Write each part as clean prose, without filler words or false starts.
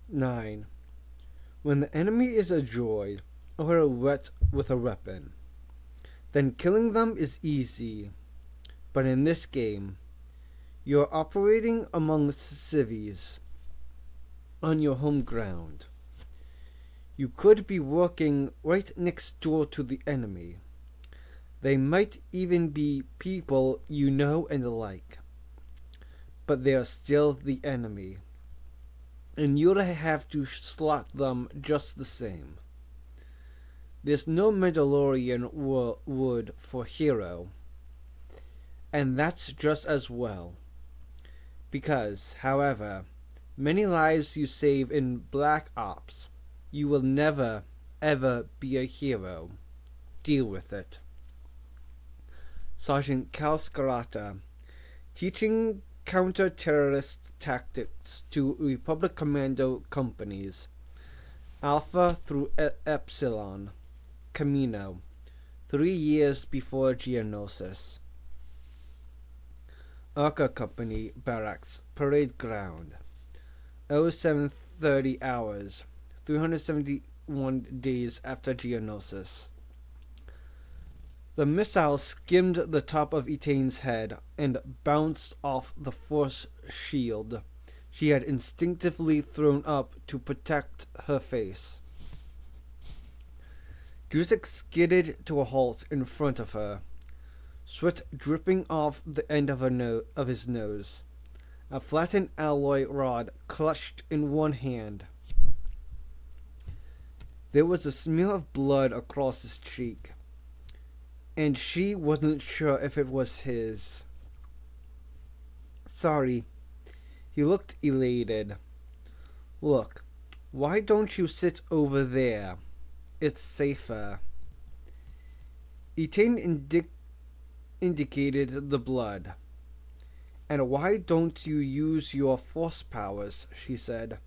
9. When the enemy is a droid or a wet with a weapon, then killing them is easy. But in this game, you're operating among civvies on your home ground. You could be working right next door to the enemy. They might even be people you know and like, but they are still the enemy, and you'll have to slot them just the same. There's no Mandalorian wood for hero, and that's just as well. Because, however, many lives you save in Black Ops, you will never, ever be a hero. Deal with it. Sergeant Cal Scarata, teaching counter-terrorist tactics to Republic Commando companies, Alpha through Epsilon, Commando, 3 years before Geonosis. Arca Company Barracks, Parade Ground, 0730 hours, 371 days after Geonosis. The missile skimmed the top of Etaine's head and bounced off the force shield she had instinctively thrown up to protect her face. Drusik skidded to a halt in front of her, sweat dripping off the end of his nose, a flattened alloy rod clutched in one hand. There was a smear of blood across his cheek, and she wasn't sure if it was his. Sorry. He looked elated. Look, why don't you sit over there? It's safer. Etaine indicated the blood. And why don't you use your force powers, she said.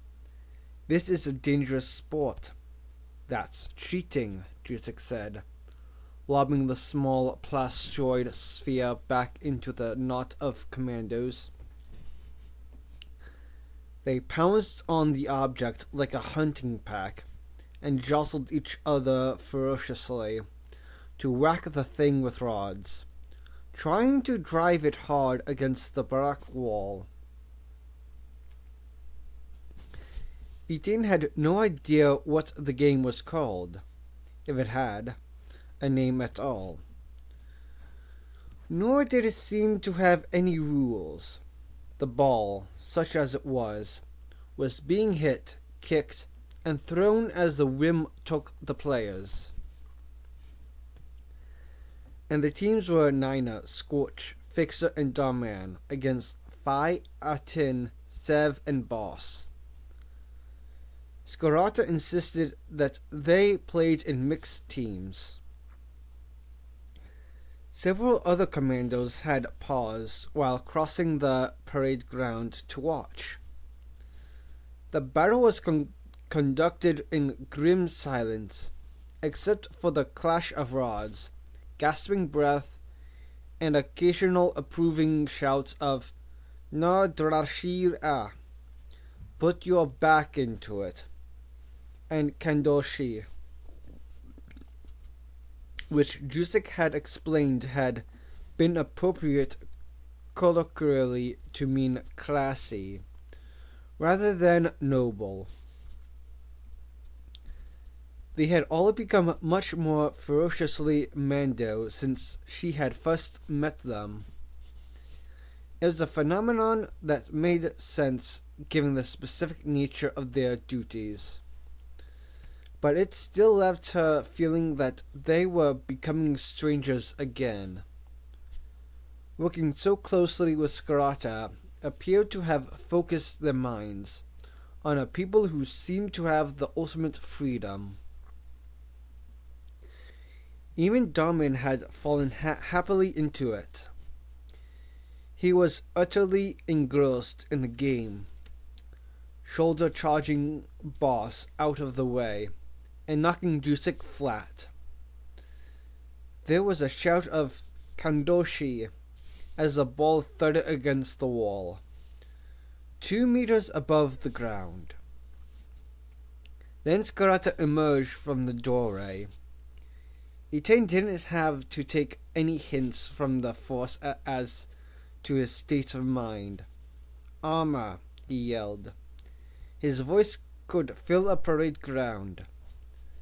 This is a dangerous sport. That's cheating, Drusik said, lobbing the small plastoid sphere back into the knot of commandos. They pounced on the object like a hunting pack and jostled each other ferociously to whack the thing with rods, trying to drive it hard against the barrack wall. Etaine had no idea what the game was called, if it had a name at all. Nor did it seem to have any rules. The ball, such as it was being hit, kicked, and thrown as the whim took the players. And the teams were Nina, Scorch, Fixer, and Darman against Phi, Atin, Sev, and Boss. Scarata insisted that they played in mixed teams. Several other commandos had paused while crossing the parade ground to watch. The battle was conducted in grim silence, except for the clash of rods, gasping breath, and occasional approving shouts of "Na Drashir A," "Put your back into it," and "Kandoshi," which Drusik had explained had been appropriate colloquially to mean classy, rather than noble. They had all become much more ferociously Mando since she had first met them. It was a phenomenon that made sense given the specific nature of their duties. But it still left her feeling that they were becoming strangers again. Working so closely with Scarata appeared to have focused their minds on a people who seemed to have the ultimate freedom. Even Darman had fallen happily into it. He was utterly engrossed in the game, shoulder-charging Boss out of the way and knocking Drusik flat. There was a shout of "Kandoshi" as the ball thudded against the wall, 2 meters above the ground. Then Scarata emerged from the doorway. Etain didn't have to take any hints from the Force as to his state of mind. "Armor," he yelled. His voice could fill a parade ground.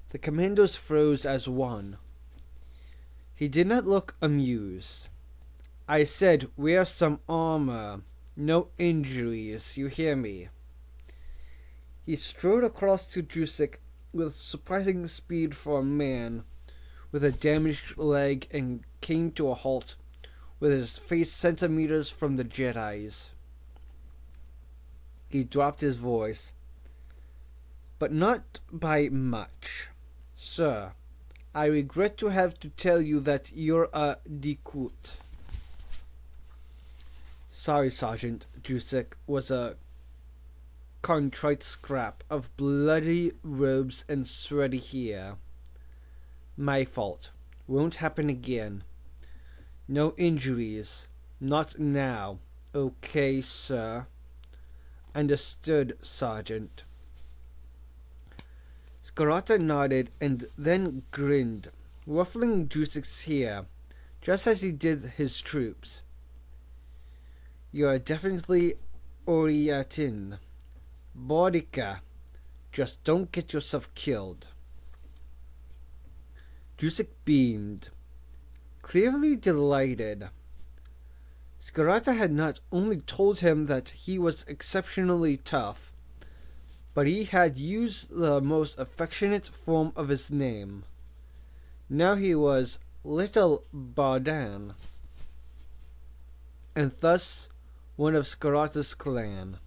The commandos froze as one. He did not look amused. "I said wear some armor. No injuries, you hear me?" He strode across to Drusik with surprising speed for a man with a damaged leg and came to a halt with his face centimeters from the Jedi's. He dropped his voice, but not by much. "Sir, I regret to have to tell you that you're a Dikut." "Sorry, Sergeant." Drusik was a contrite scrap of bloody robes and sweaty hair. "My fault. Won't happen again. No injuries. Not now. Okay, sir." "Understood, Sergeant." Scarata nodded and then grinned, ruffling Drusik's hair, just as he did his troops. "You're definitely Oriatin. Bodica. Just don't get yourself killed." Drusik beamed, clearly delighted. Scarata had not only told him that he was exceptionally tough, but he had used the most affectionate form of his name. Now he was Little Bardan, and thus one of Scarata's clan.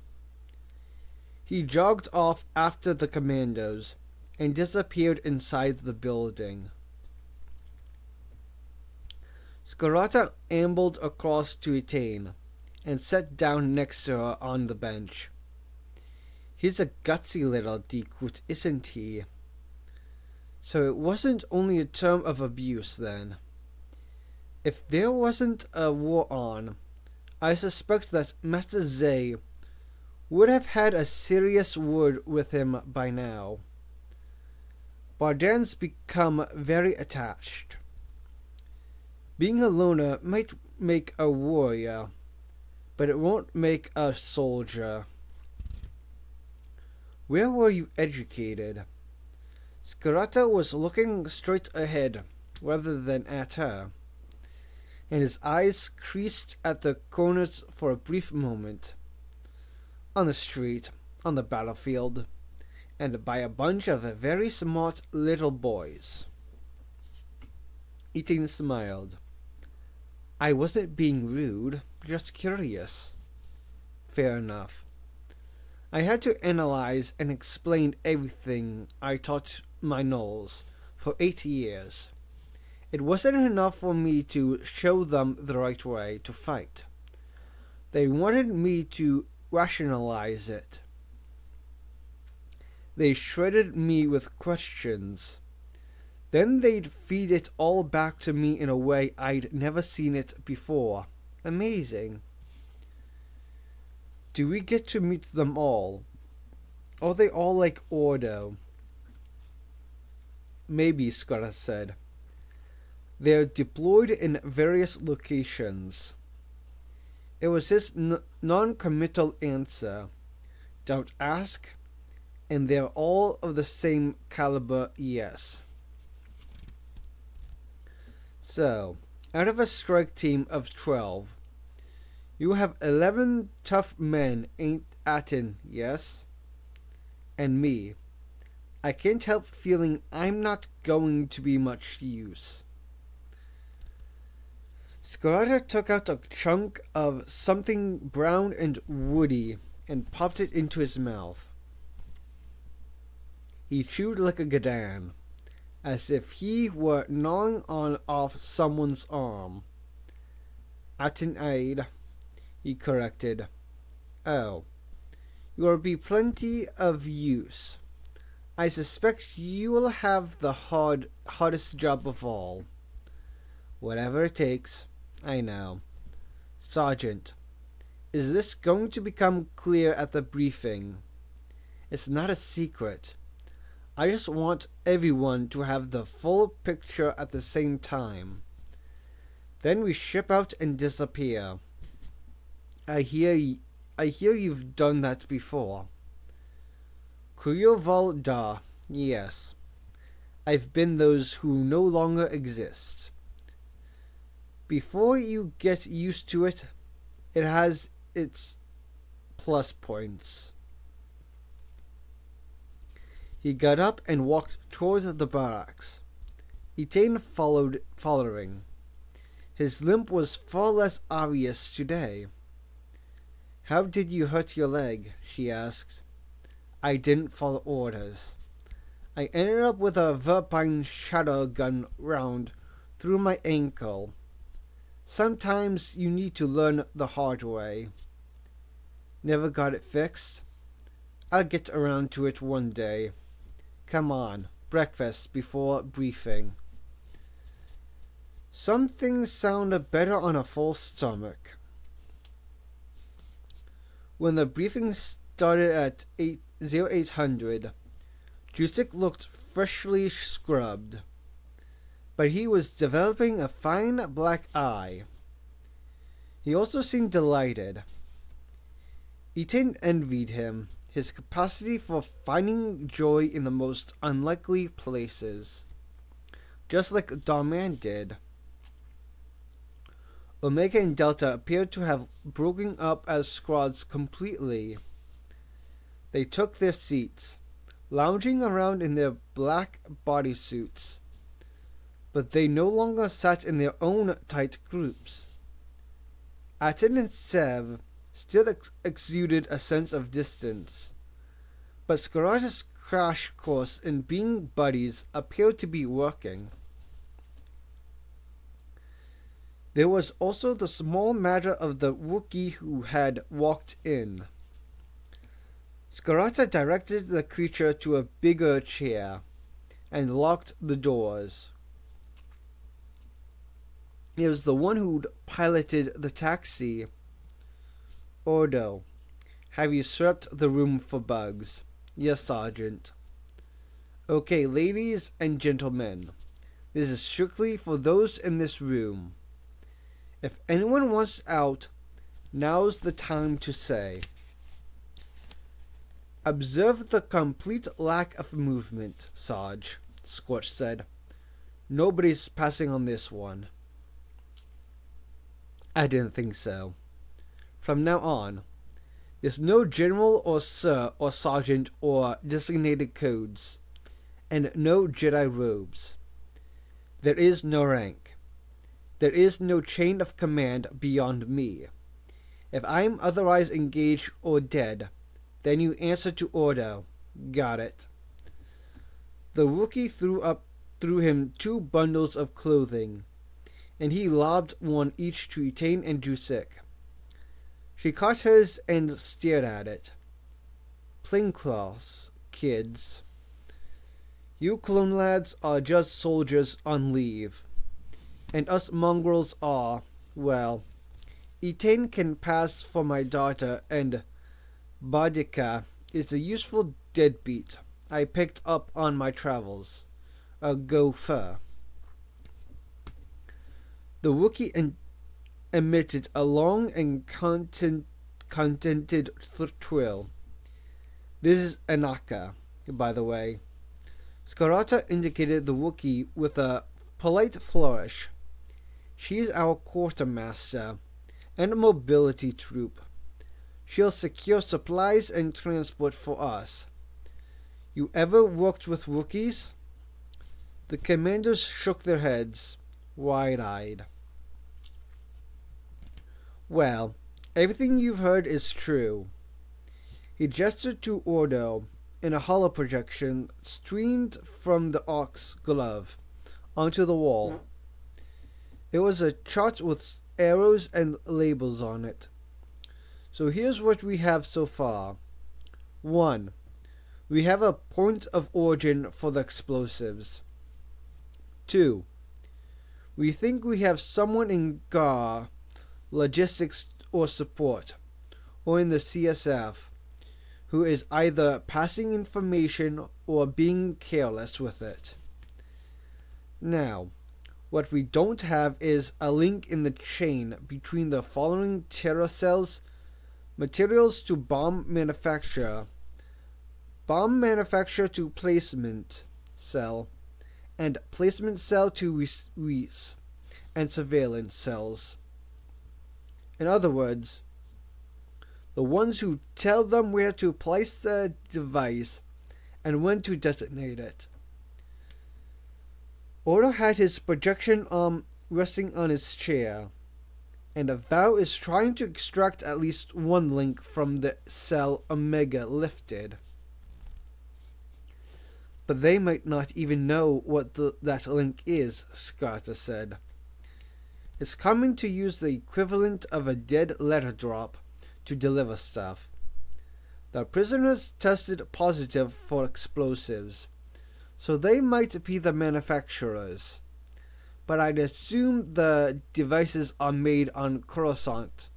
He jogged off after the commandos and disappeared inside the building. Scarata ambled across to Etain and sat down next to her on the bench. "He's a gutsy little Dikut, isn't he? So it wasn't only a term of abuse, then. If there wasn't a war on, I suspect that Master Zay would have had a serious word with him by now. Bardan's become very attached. Being a loner might make a warrior, but it won't make a soldier." "Where were you educated?" Scarata was looking straight ahead rather than at her, and his eyes creased at the corners for a brief moment. "On the street, on the battlefield, and by a bunch of very smart little boys." Etain smiled. "I wasn't being rude, just curious." "Fair enough. I had to analyze and explain everything I taught my gnolls for 8 years. It wasn't enough for me to show them the right way to fight. They wanted me to rationalize it. They shredded me with questions. Then they'd feed it all back to me in a way I'd never seen it before. Amazing." "Do we get to meet them all? Are they all like Ordo?" "Maybe," Scarata said. "They're deployed in various locations." It was his non-committal answer. "Don't ask, and they're all of the same caliber, yes." "So, out of a strike team of 12, you have 11 tough men, ain't Atin, yes? And me. I can't help feeling I'm not going to be much use." Scarata took out a chunk of something brown and woody and popped it into his mouth. He chewed like a Gadan, as if he were gnawing on off someone's arm. "Atin aid," he corrected. "Oh, you'll be plenty of use. I suspect you will have the hardest job of all. Whatever it takes, I know. Sergeant, is this going to become clear at the briefing? It's not a secret. I just want everyone to have the full picture at the same time. Then we ship out and disappear. I hear you've done that before. Kurioval da, yes. I've been those who no longer exist. Before you get used to it, it has its plus points. He got up and walked towards the barracks. Etain following. His limp was far less obvious today. How did you hurt your leg? She asked. I didn't follow orders. I ended up with a Verpine shatter gun round through my ankle. Sometimes you need to learn the hard way. Never got it fixed? I'll get around to it one day. Come on, breakfast before briefing. Some things sound better on a full stomach. When the briefing started at 0800, Jusik looked freshly scrubbed, but he was developing a fine black eye. He also seemed delighted. Etain envied him, his capacity for finding joy in the most unlikely places, just like Darman did. Omega and Delta appeared to have broken up as squads completely. They took their seats, lounging around in their black bodysuits, but they no longer sat in their own tight groups. Aten and Sev still exuded a sense of distance, but Scarata's crash course in being buddies appeared to be working. There was also the small matter of the Wookiee who had walked in. Scarata directed the creature to a bigger chair and locked the doors. It was the one who'd piloted the taxi. Ordo, have you swept the room for bugs? Yes, Sergeant. Okay, ladies and gentlemen, this is strictly for those in this room. If anyone wants out, now's the time to say. Observe the complete lack of movement, Sarge, Scorch said. Nobody's passing on this one. I didn't think so. From now on, there's no general or sir or sergeant or designated codes, and no Jedi robes. There is no rank. There is no chain of command beyond me. If I am otherwise engaged or dead, then you answer to order. Got it. The Wookiee threw him 2 bundles of clothing, and he lobbed one each to Etain and Jusik. She caught hers and stared at it. Plaincloths, kids. You clone lads are just soldiers on leave. And us mongrels are, well, Etain can pass for my daughter, and Boudica is a useful deadbeat I picked up on my travels. A gopher. The Wookiee emitted a long and contented thrill. This is Anaka, by the way. Scarata indicated the Wookiee with a polite flourish. She's our quartermaster and mobility troop. She'll secure supplies and transport for us. You ever worked with Wookiees? The commanders shook their heads, wide-eyed. Well, everything you've heard is true. He gestured to Ordo, and a hollow projection streamed from the Ark's glove onto the wall. It was a chart with arrows and labels on it. So here's what we have so far. 1. We have a point of origin for the explosives. 2. We think we have someone in GAR, logistics or support, or in the CSF, who is either passing information or being careless with it. Now, what we don't have is a link in the chain between the following terror cells: materials to bomb manufacture to placement cell, and placement cell to res and surveillance cells. In other words, the ones who tell them where to place the device and when to detonate it. Odo had his projection arm resting on his chair, and Val is trying to extract at least one link from the cell Omega lifted. But they might not even know what that link is, Scarta said. It's coming to use the equivalent of a dead letter drop to deliver stuff. The prisoners tested positive for explosives, so they might be the manufacturers. But I'd assume the devices are made on Coruscant,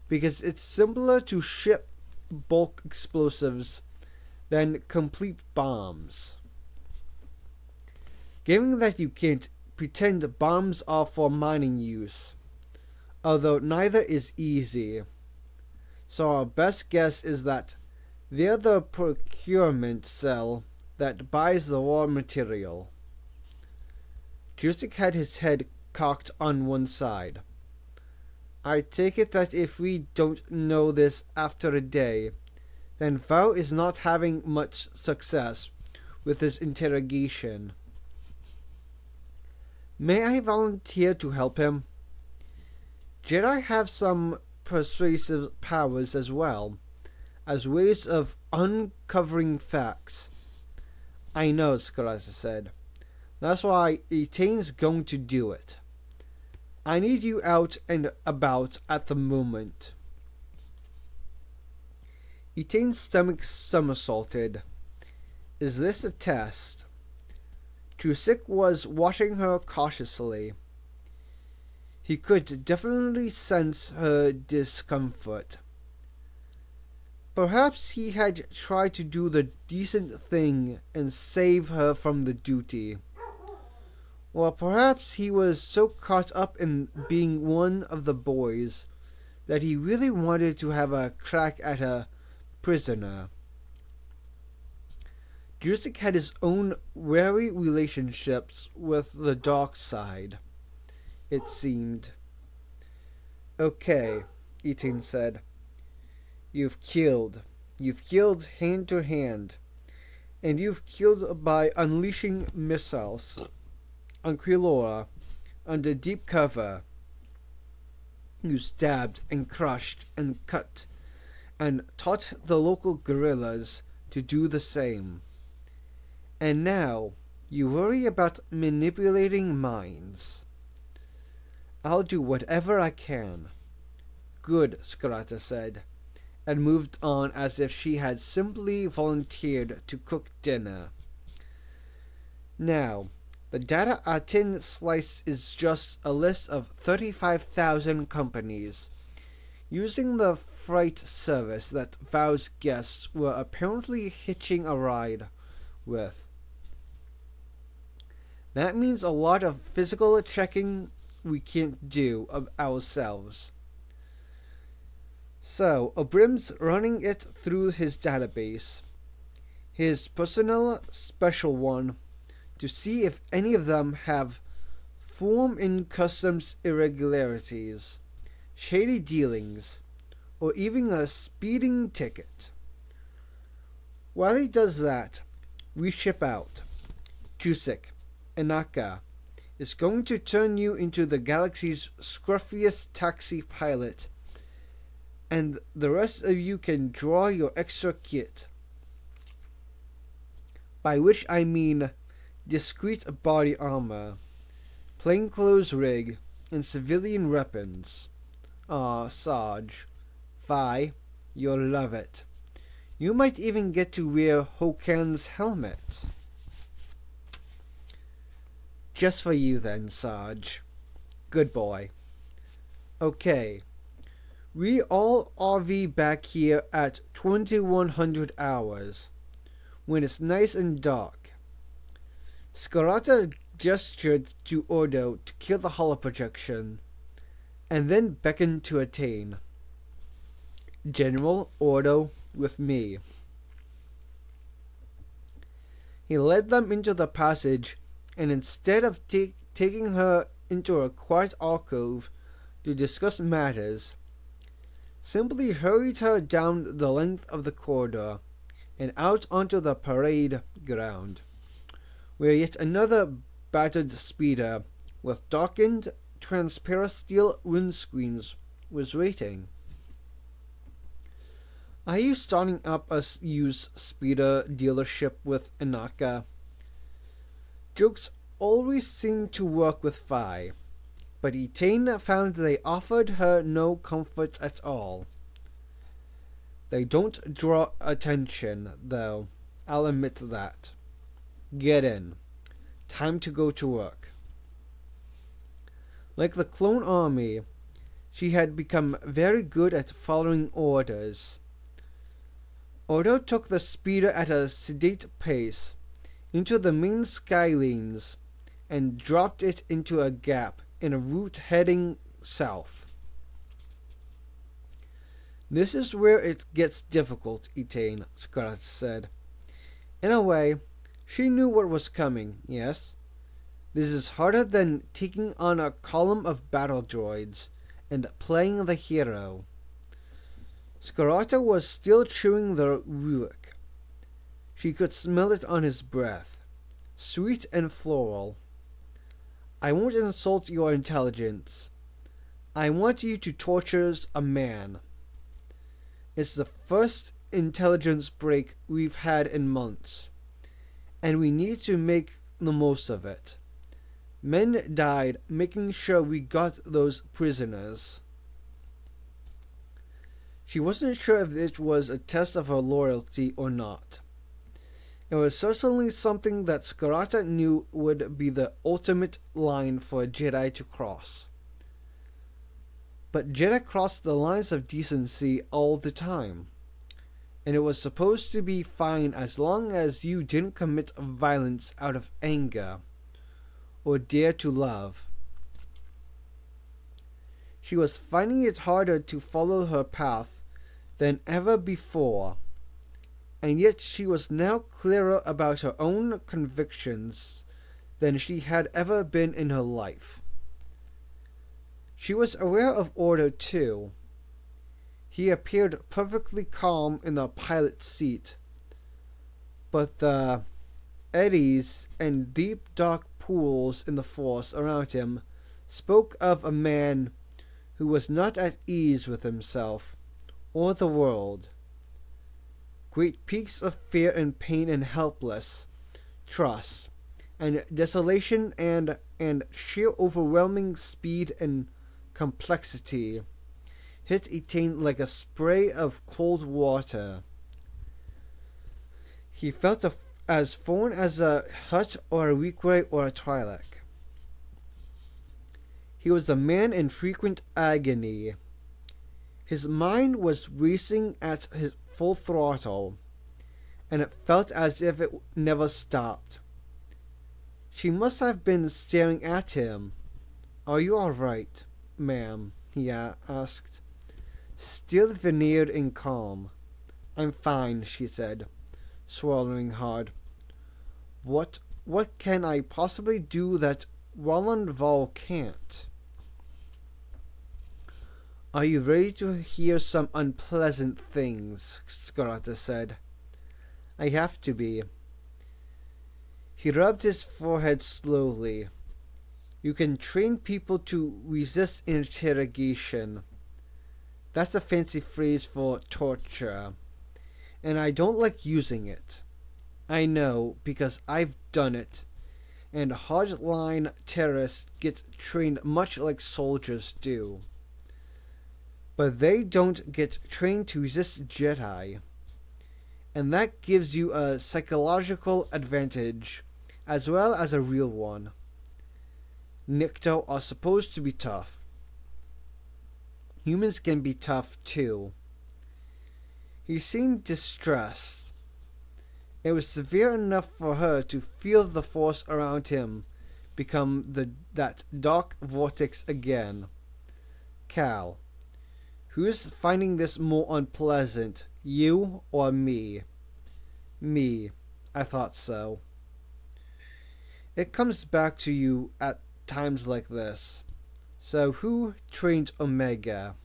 because it's simpler to ship bulk explosives than complete bombs. Given that you can't pretend bombs are for mining use, although neither is easy, so our best guess is that they're the procurement cell that buys the raw material. Jusik had his head cocked on one side. I take it that if we don't know this after a day, then Val is not having much success with his interrogation. May I volunteer to help him? Jedi have some persuasive powers as well, as ways of uncovering facts. I know, Scarza said. That's why Etane's going to do it. I need you out and about at the moment. Etane's stomach somersaulted. Is this a test? Jusik was watching her cautiously. He could definitely sense her discomfort. Perhaps he had tried to do the decent thing and save her from the duty. Or perhaps he was so caught up in being one of the boys that he really wanted to have a crack at a prisoner. Jusik had his own wary relationships with the dark side, it seemed. Okay, Etane said. You've killed hand to hand, and you've killed by unleashing missiles on Quilora under deep cover. You stabbed and crushed and cut, and taught the local guerrillas to do the same. And now you worry about manipulating minds. I'll do whatever I can. Good, Scarata said, and moved on as if she had simply volunteered to cook dinner. Now, the data Atin sliced is just a list of 35,000 companies using the freight service that Val's guests were apparently hitching a ride with. That means a lot of physical checking we can't do of ourselves. So, Abrim's running it through his database, his personal special one, to see if any of them have form in customs irregularities, shady dealings, or even a speeding ticket. While he does that, we ship out. Jusik, Inaka, is going to turn you into the galaxy's scruffiest taxi pilot, and the rest of you can draw your extra kit. By which I mean discreet body armor, plainclothes rig, and civilian weapons. Sarge. Vi, you'll love it. You might even get to wear Hokan's helmet. Just for you then, Sarge. Good boy. Okay. We all RV back here at 2100 hours, when it's nice and dark. Scarata gestured to Ordo to kill the hollow projection, and then beckoned to Attain. General, Ordo, with me. He led them into the passage, and instead of taking her into a quiet alcove to discuss matters, simply hurried her down the length of the corridor and out onto the parade ground, where yet another battered speeder with darkened, transparent steel windscreens was waiting. Are you starting up a used speeder dealership with Inaka? Jokes always seemed to work with Phi, but Etain found they offered her no comfort at all. They don't draw attention, though, I'll admit that. Get in. Time to go to work. Like the clone army, she had become very good at following orders. Ordo took the speeder at a sedate pace into the main sky lanes and dropped it into a gap in a route heading south. This is where it gets difficult, Etain, Scarlet said. In a way, she knew what was coming, yes? This is harder than taking on a column of battle droids and playing the hero. Scarata was still chewing the ruick. She could smell it on his breath, sweet and floral. I won't insult your intelligence. I want you to torture a man. It's the first intelligence break we've had in months, and we need to make the most of it. Men died making sure we got those prisoners. She wasn't sure if it was a test of her loyalty or not. It was certainly something that Scarata knew would be the ultimate line for a Jedi to cross. But Jedi crossed the lines of decency all the time, and it was supposed to be fine as long as you didn't commit violence out of anger or dare to love. She was finding it harder to follow her path than ever before, and yet she was now clearer about her own convictions than she had ever been in her life. She was aware of Ordo too. He appeared perfectly calm in the pilot's seat, but the eddies and deep dark pools in the force around him spoke of a man who was not at ease with himself or the world. Great peaks of fear and pain and helpless trust and desolation and sheer overwhelming speed and complexity hit Etain like a spray of cold water. He felt as foreign as a Hutt or a Weequay or a Twi'lek. He was a man in frequent agony. His mind was racing at his full throttle, and it felt as if it never stopped. She must have been staring at him. "Are you all right, ma'am?" he asked, still veneered in calm. "I'm fine," she said, swallowing hard. What can I possibly do that Roland Val can't?" "Are you ready to hear some unpleasant things?" Scarata said. "I have to be." He rubbed his forehead slowly. "You can train people to resist interrogation. That's a fancy phrase for torture, and I don't like using it. I know, because I've done it, and hardline terrorists get trained much like soldiers do. But they don't get trained to resist Jedi, and that gives you a psychological advantage as well as a real one. Nikto are supposed to be tough." Humans can be tough too. He seemed distressed. It was severe enough for her to feel the force around him become that dark vortex again. Cal, who's finding this more unpleasant, you or me? Me. I thought so. It comes back to you at times like this. So who trained Omega?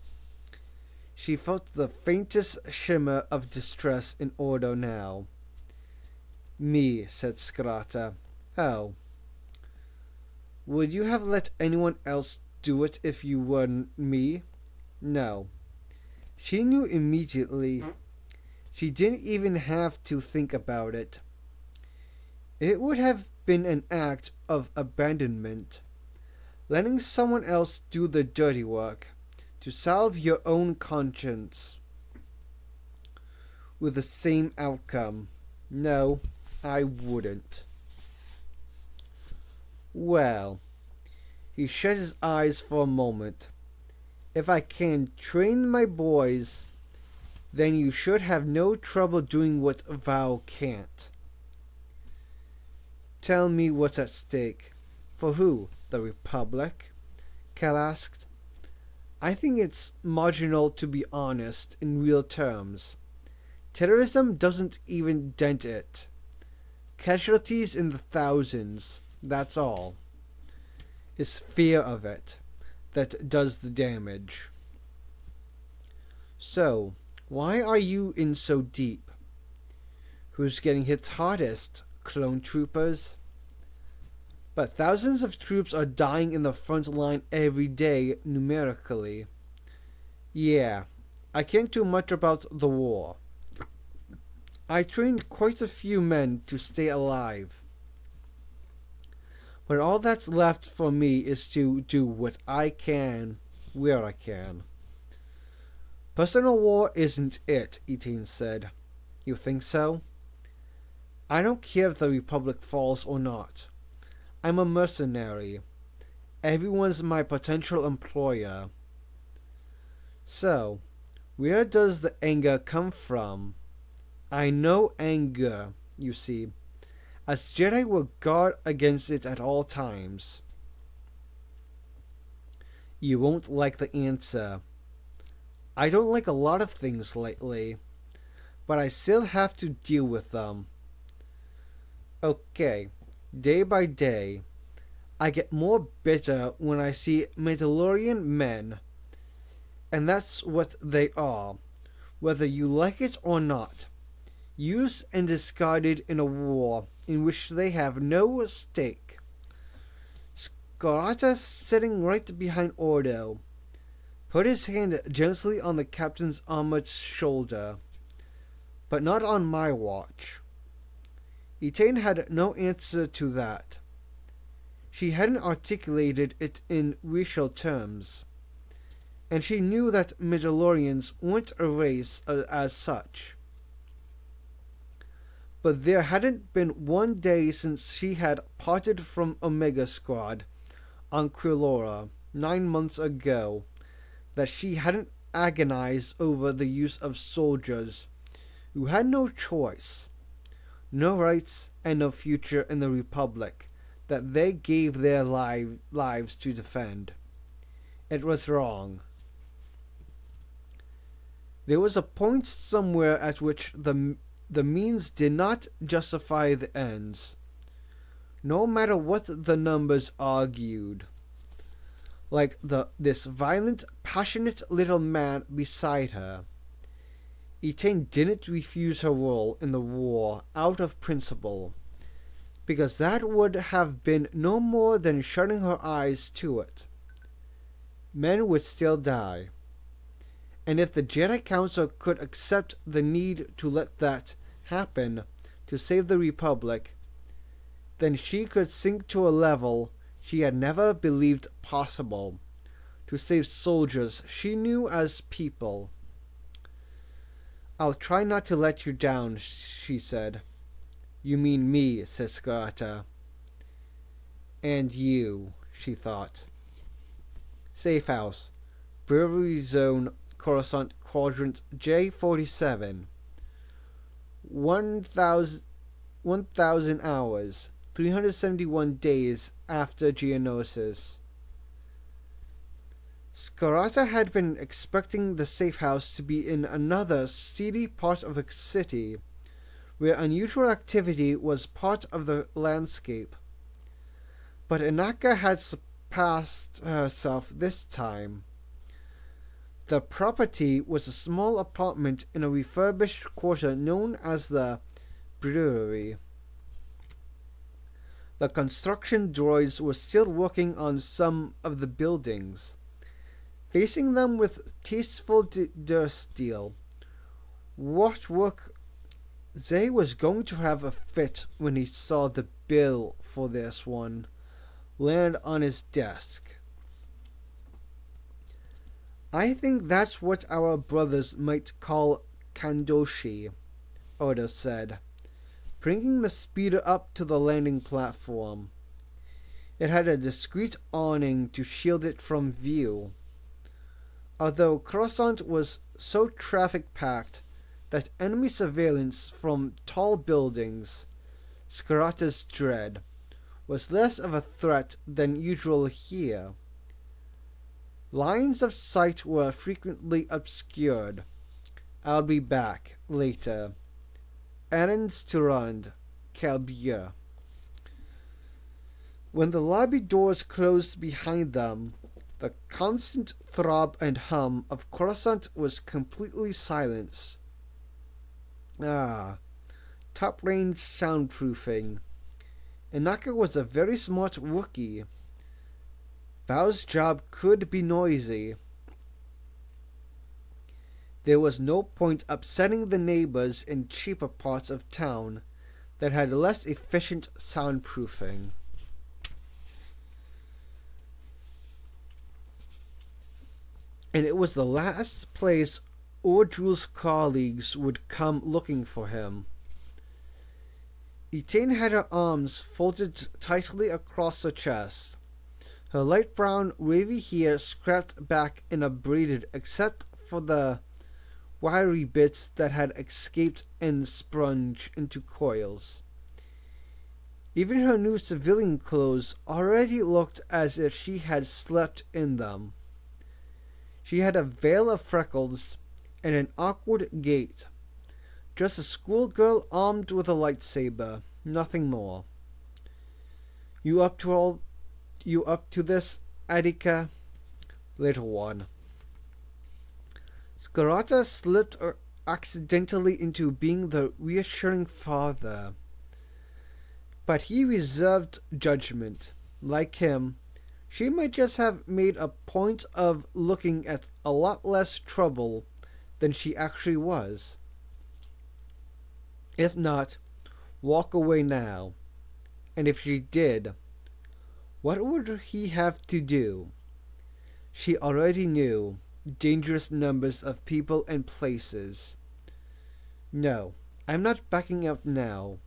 She felt the faintest shimmer of distress in Ordo now. Me, said Scarata. Oh. Would you have let anyone else do it if you weren't me? No. She knew immediately. She didn't even have to think about it. It would have been an act of abandonment, letting someone else do the dirty work, to salve your own conscience with the same outcome. No, I wouldn't. Well, he shut his eyes for a moment. If I can train my boys, then you should have no trouble doing what Val can't. Tell me what's at stake. For who? The Republic? Cal asked. I think it's marginal, to be honest, in real terms. Terrorism doesn't even dent it. Casualties in the thousands, that's all. It's fear of it that does the damage. So, why are you in so deep? Who's getting hit hardest? Clone troopers? But thousands of troops are dying in the front line every day numerically. Yeah, I can't do much about the war. I trained quite a few men to stay alive. But all that's left for me is to do what I can, where I can. Personal war isn't it, Etain said. You think so? I don't care if the Republic falls or not. I'm a mercenary. Everyone's my potential employer. So, where does the anger come from? I know anger, you see. As Jedi will guard against it at all times. You won't like the answer. I don't like a lot of things lately, but I still have to deal with them. Okay, day by day, I get more bitter when I see Mandalorian men, and that's what they are, whether you like it or not, used and discarded in a war in which they have no stake. Scarata, sitting right behind Ordo, put his hand gently on the captain's armored shoulder, but not on my watch. Etain had no answer to that. She hadn't articulated it in racial terms, and she knew that Mandalorians weren't a race as such. But there hadn't been one day since she had parted from Omega Squad on Krillora 9 months ago that she hadn't agonized over the use of soldiers who had no choice, no rights, and no future in the Republic that they gave their lives to defend. It was wrong. There was a point somewhere at which the means did not justify the ends, no matter what the numbers argued. Like this violent, passionate little man beside her. Etain didn't refuse her role in the war out of principle, because that would have been no more than shutting her eyes to it. Men would still die, and if the Jedi Council could accept the need to let that happen to save the Republic, then she could sink to a level she had never believed possible, to save soldiers she knew as people. I'll try not to let you down, she said. You mean me, said Scarata. And you, she thought. Safe house. Brewery Zone, Coruscant Quadrant J47. 1,000 hours, 371 days after Geonosis. Scarata had been expecting the safe house to be in another seedy part of the city, where unusual activity was part of the landscape. But Inaka had surpassed herself this time. The property was a small apartment in a refurbished quarter known as the Brewery. The construction droids were still working on some of the buildings, facing them with tasteful steel. What work! Zay was going to have a fit when he saw the bill for this one land on his desk. I think that's what our brothers might call Kandoshi, Oda said, bringing the speeder up to the landing platform. It had a discreet awning to shield it from view. Although Coruscant was so traffic-packed that enemy surveillance from tall buildings, Scarata's dread, was less of a threat than usual here. Lines of sight were frequently obscured. I'll be back later. Errands to run, Calbier. When the lobby doors closed behind them, the constant throb and hum of Coruscant was completely silenced. Top-range soundproofing. Inaka was a very smart Wookiee. Val's job could be noisy. There was no point upsetting the neighbors in cheaper parts of town that had less efficient soundproofing. And it was the last place Ordrul's colleagues would come looking for him. Etain had her arms folded tightly across her chest, her light brown wavy hair scraped back and braided except for the wiry bits that had escaped and sprung into coils. Even her new civilian clothes already looked as if she had slept in them. She had a veil of freckles and an awkward gait. Just a schoolgirl armed with a lightsaber, nothing more. You up to this, Adika? Little one. Scarata slipped accidentally into being the reassuring father. But he reserved judgment. Like him, she might just have made a point of looking at a lot less trouble than she actually was. If not, walk away now. And if she did, what would he have to do? She already knew dangerous numbers of people and places. No, I'm not backing out now.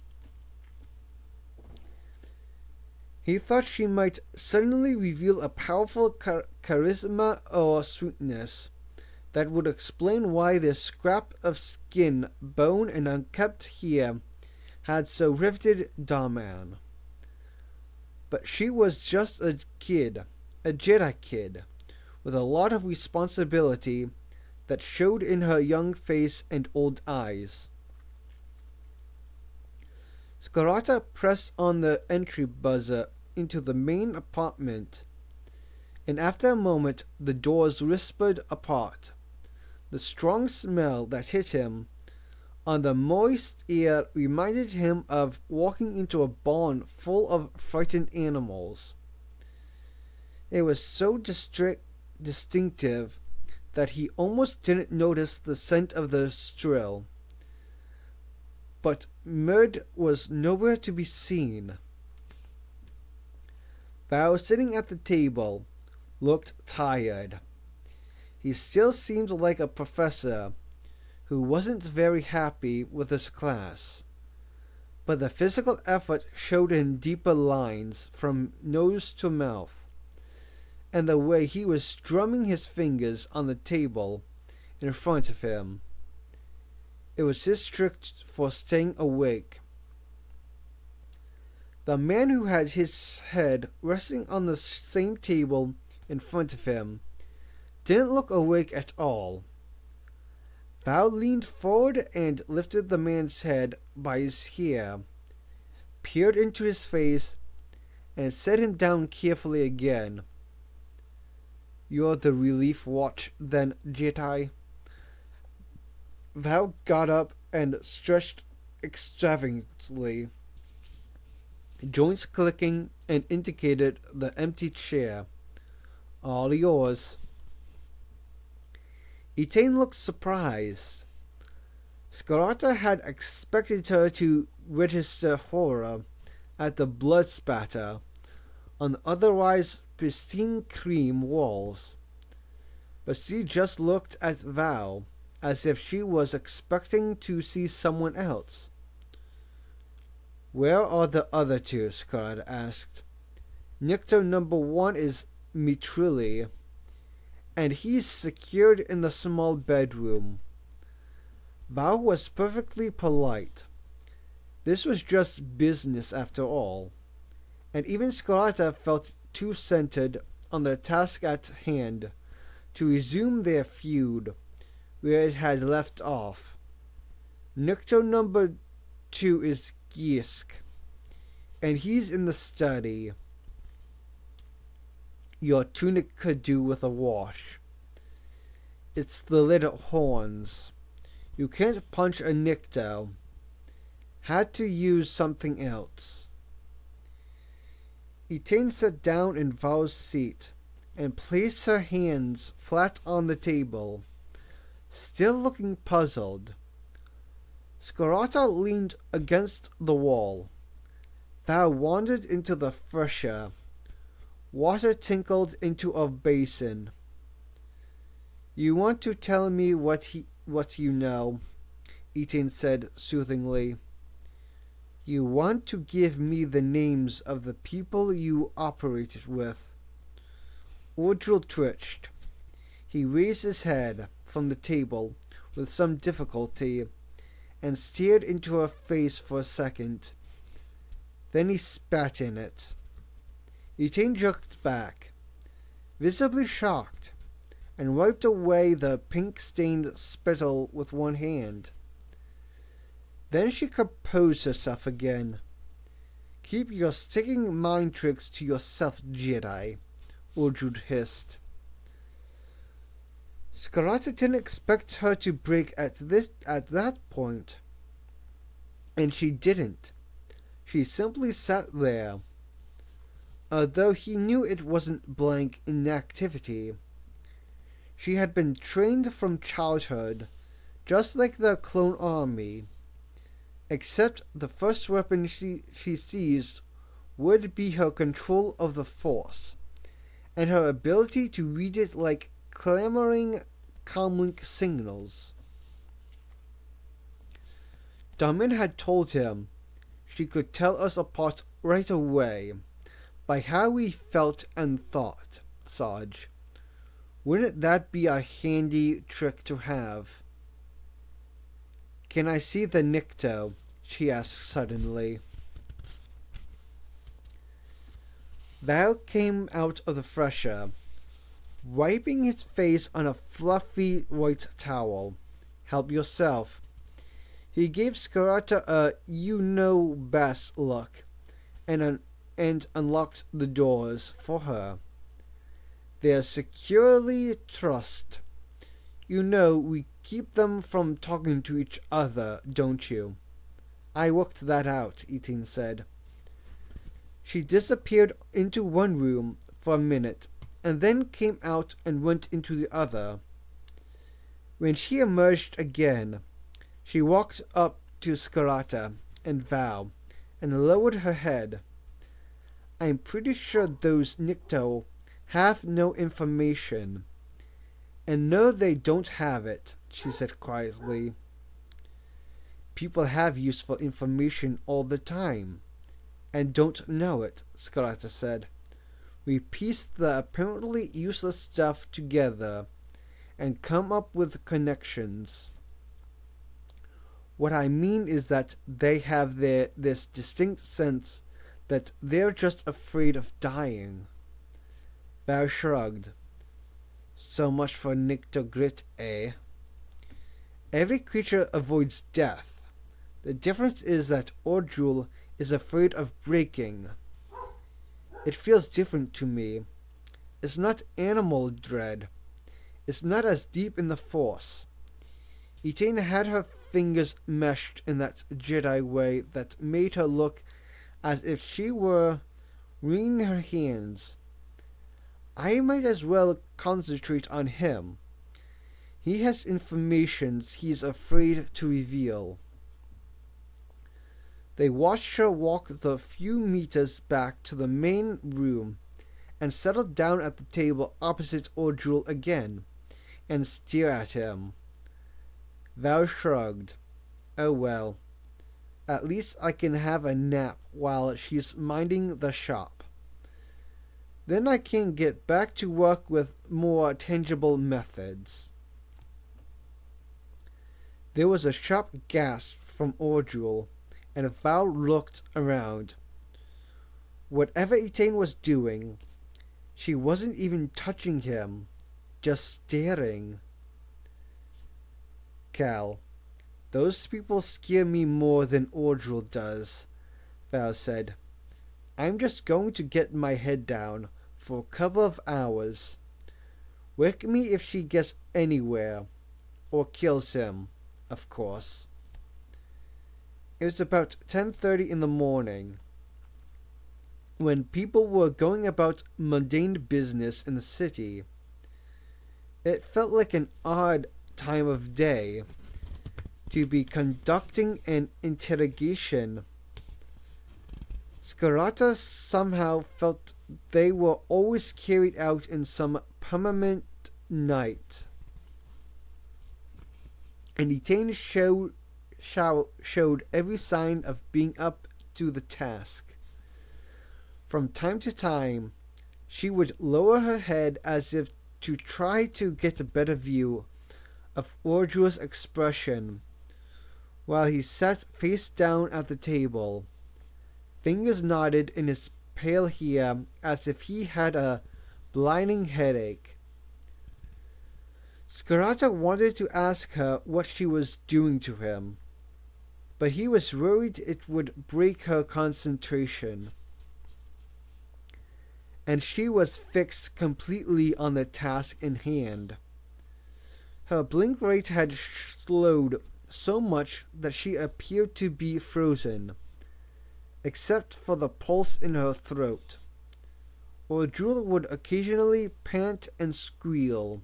He thought she might suddenly reveal a powerful charisma or sweetness that would explain why this scrap of skin, bone, and unkempt hair had so riveted Darman. But she was just a kid, a Jedi kid, with a lot of responsibility that showed in her young face and old eyes. Scarata pressed on the entry buzzer into the main apartment, and after a moment the doors whispered apart. The strong smell that hit him on the moist air reminded him of walking into a barn full of frightened animals. It was so distinctive that he almost didn't notice the scent of the strill. But Murd was nowhere to be seen. Val, sitting at the table, looked tired. He still seemed like a professor who wasn't very happy with his class, but the physical effort showed in deeper lines from nose to mouth, and the way he was strumming his fingers on the table in front of him. It was his trick for staying awake. The man who had his head resting on the same table in front of him didn't look awake at all. Val leaned forward and lifted the man's head by his hair, peered into his face, and set him down carefully again. "You're the relief watch, then, Jedi?" Val got up and stretched extravagantly, joints clicking, and indicated the empty chair. "All yours." Etain looked surprised. Scarata had expected her to register horror at the blood spatter on the otherwise pristine cream walls, but she just looked at Val as if she was expecting to see someone else. "Where are the other two?" Scarata asked. "Nicto number 1 is Mitrilli, and he's secured in the small bedroom." Val was perfectly polite. This was just business after all, and even Scarata felt too centered on the task at hand to resume their feud where it had left off. "Nicto number 2 is Gisk, and he's in the study. Your tunic could do with a wash. It's the little horns. You can't punch a Nicto. Had to use something else." Etain sat down in Val's seat and placed her hands flat on the table, still looking puzzled. Scarata leaned against the wall. Val wandered into the fresher. Water tinkled into a basin. "You want to tell me what you know," Etain said soothingly. "You want to give me the names of the people you operated with." Ordril twitched. He raised his head from the table with some difficulty and stared into her face for a second. Then he spat in it. Etain jerked back, visibly shocked, and wiped away the pink-stained spittle with one hand. Then she composed herself again. "Keep your sticking mind tricks to yourself, Jedi," Ordril hissed. Scarata didn't expect her to break at that point, and she didn't. She simply sat there, although he knew it wasn't blank inactivity. She had been trained from childhood, just like the clone army, except the first weapon she seized would be her control of the Force, and her ability to read it like clamoring comlink signals. Damin had told him she could tell us apart right away by how we felt and thought, Sarge. Wouldn't that be a handy trick to have? "Can I see the Nicto?" she asked suddenly. Val came out of the fresher, wiping his face on a fluffy white towel. "Help yourself." He gave Scarata a you-know-best look and unlocked the doors for her. "They're securely trussed. You know we keep them from talking to each other, don't you?" "I worked that out," Etain said. She disappeared into one room for a minute, and then came out and went into the other. When she emerged again, she walked up to Scarata and Val and lowered her head. "I'm pretty sure those Nicto have no information, and no, they don't have it," she said quietly. "People have useful information all the time, and don't know it," Scarata said. We piece the apparently useless stuff together and come up with connections. What I mean is that they have this distinct sense that they're just afraid of dying. Val shrugged. So much for Nicto Grit, eh? Every creature avoids death. The difference is that Ordrul is afraid of breaking. It feels different to me. It's not animal dread. It's not as deep in the Force. Etain had her fingers meshed in that Jedi way that made her look as if she were wringing her hands. I might as well concentrate on him. He has information he's afraid to reveal. They watched her walk the few meters back to the main room and settled down at the table opposite Ordrul again and stare at him. Val shrugged. Oh well. At least I can have a nap while she's minding the shop. Then I can get back to work with more tangible methods. There was a sharp gasp from Ordrul, and Val looked around. Whatever Etain was doing, she wasn't even touching him, just staring. Cal, those people scare me more than Ordrul does, Val said. I'm just going to get my head down for a couple of hours. Wake me if she gets anywhere, or kills him, of course. It was about 10:30 in the morning, when people were going about mundane business in the city. It felt like an odd time of day to be conducting an interrogation. Scarata somehow felt they were always carried out in some permanent night. And Etain showed every sign of being up to the task. From time to time, she would lower her head as if to try to get a better view of Ordrul's expression, while he sat face down at the table, fingers knotted in his pale hair as if he had a blinding headache. Scarata wanted to ask her what she was doing to him, but he was worried it would break her concentration. And she was fixed completely on the task in hand. Her blink rate had slowed so much that she appeared to be frozen, except for the pulse in her throat. Ordrul would occasionally pant and squeal,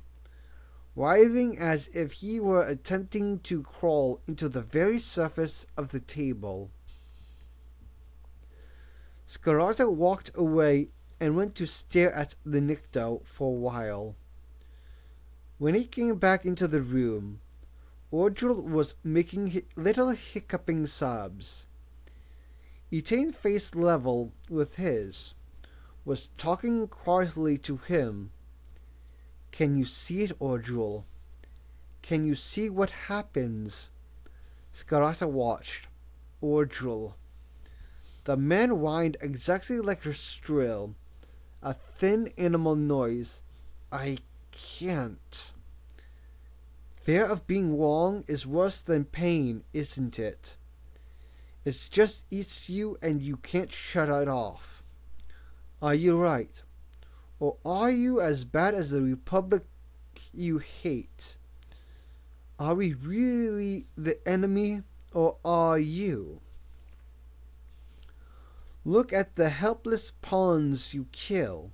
writhing as if he were attempting to crawl into the very surface of the table. Scarata walked away and went to stare at the Nicto for a while. When he came back into the room, Ordrul was making little hiccuping sobs. Etain, face level with his, was talking quietly to him. Can you see it, Ordrul? Can you see what happens? Scarata watched. Ordrul. The man whined exactly like her shrill, a thin animal noise. I can't. Fear of being wrong is worse than pain, isn't it? It just eats you and you can't shut it off. Are you right? Or are you as bad as the Republic you hate? Are we really the enemy, or are you? Look at the helpless pawns you kill.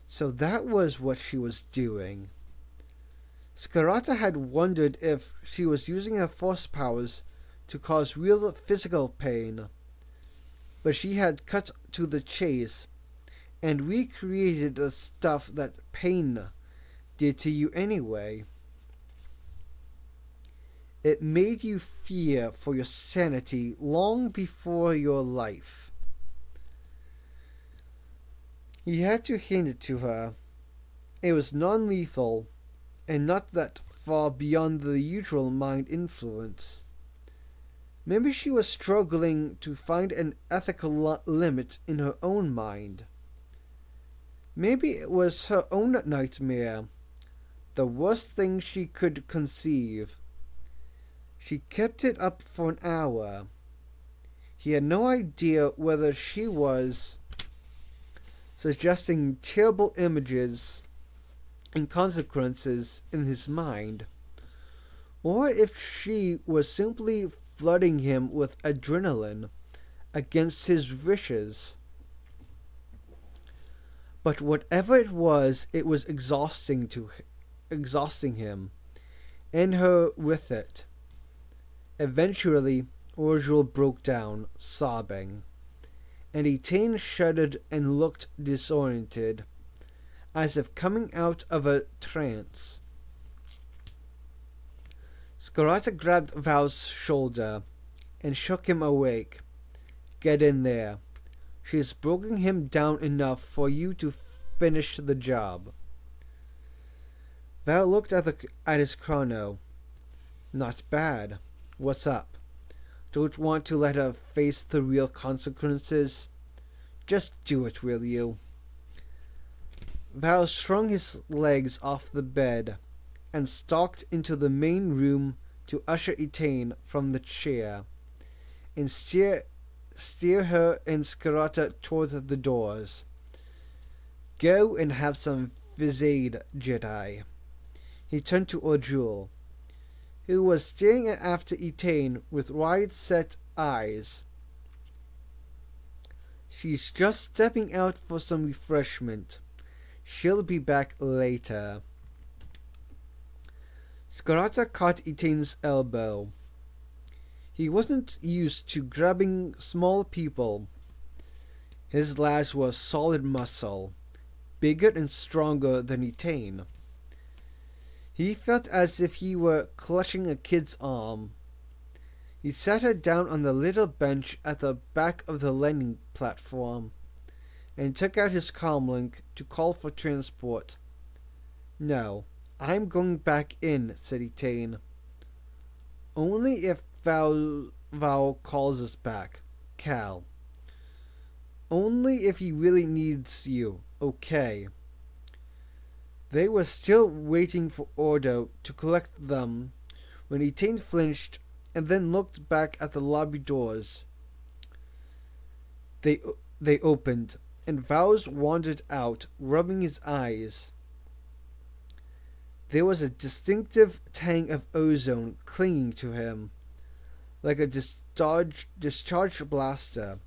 So that was what she was doing. Scarata had wondered if she was using her force powers to cause real physical pain, but she had cut to the chase and recreated the stuff that pain did to you anyway. It made you fear for your sanity long before your life. He had to hand it to her. It was non-lethal, and not that far beyond the usual mind influence. Maybe she was struggling to find an ethical limit in her own mind. Maybe it was her own nightmare, the worst thing she could conceive. She kept it up for an hour. He had no idea whether she was suggesting terrible images and consequences in his mind, or if she was simply flooding him with adrenaline against his wishes. But whatever it was exhausting him, and her with it. Eventually, Orjul broke down, sobbing, and Etain shuddered and looked disoriented, as if coming out of a trance. Scarata grabbed Val's shoulder and shook him awake. "Get in there. She's broken him down enough for you to finish the job." Val looked at his chrono. "Not bad. What's up? Don't want to let her face the real consequences? Just do it, will you?" Val strung his legs off the bed and stalked into the main room to usher Etain from the chair and steer her and Scarata toward the doors. "Go and have some Fizzade, Jedi." He turned to Orjul, who was staring after Etain with wide-set eyes. "She's just stepping out for some refreshment. She'll be back later." Scarata caught Etain's elbow. He wasn't used to grabbing small people. His lads were solid muscle, bigger and stronger than Etain. He felt as if he were clutching a kid's arm. He sat her down on the little bench at the back of the landing platform and took out his comlink to call for transport. "No, I'm going back in," said Etain. "Only if Val calls us back, Cal. Only if he really needs you, okay?" They were still waiting for order to collect them when Etain flinched and then looked back at the lobby doors. They opened, and Vowles wandered out, rubbing his eyes. There was a distinctive tang of ozone clinging to him, like a discharged blaster.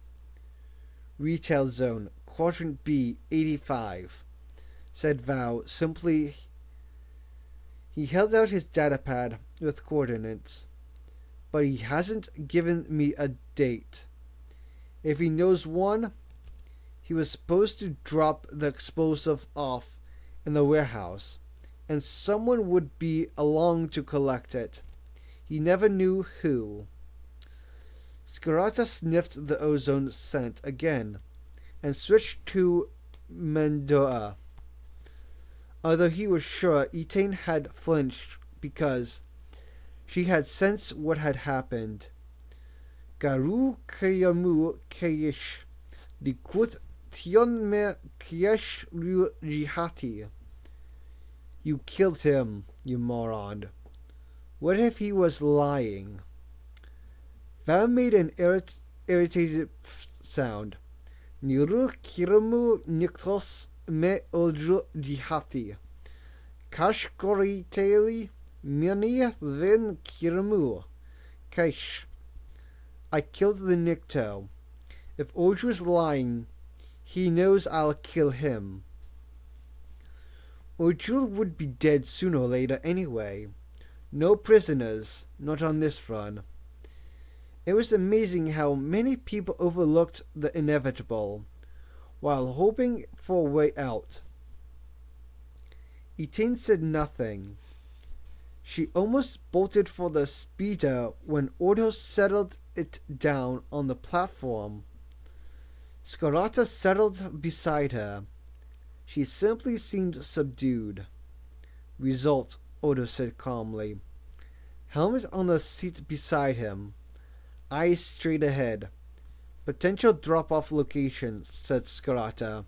"Retail zone, quadrant B, 85. Said Val simply. He held out his datapad with coordinates, but he hasn't given me a date. If he knows one, he was supposed to drop the explosive off in the warehouse, and someone would be along to collect it. He never knew who." Scarata sniffed the ozone scent again and switched to Mendoa. Although he was sure Etain had flinched because she had sensed what had happened. "Garu Kayamu Kayish, the Kut Tionme Kayesh Rihati. You killed him, you moron. What if he was lying?" Val made an irritated sound. "Niru Kiramu Niklos me Oldru Jihati. Kashkori Taili Mirnia Vin Kiramu. Kaish. I killed the Nikto. If Oldru's lying, he knows I'll kill him." Oldru would be dead sooner or later anyway. No prisoners, not on this run. It was amazing how many people overlooked the inevitable, while hoping for a way out. Etain said nothing. She almost bolted for the speeder when Ordo settled it down on the platform. Scarata settled beside her, She simply seemed subdued. Result, Odo said calmly. Helmet on the seat beside him. Eyes straight ahead. Potential drop-off location, said Scarata.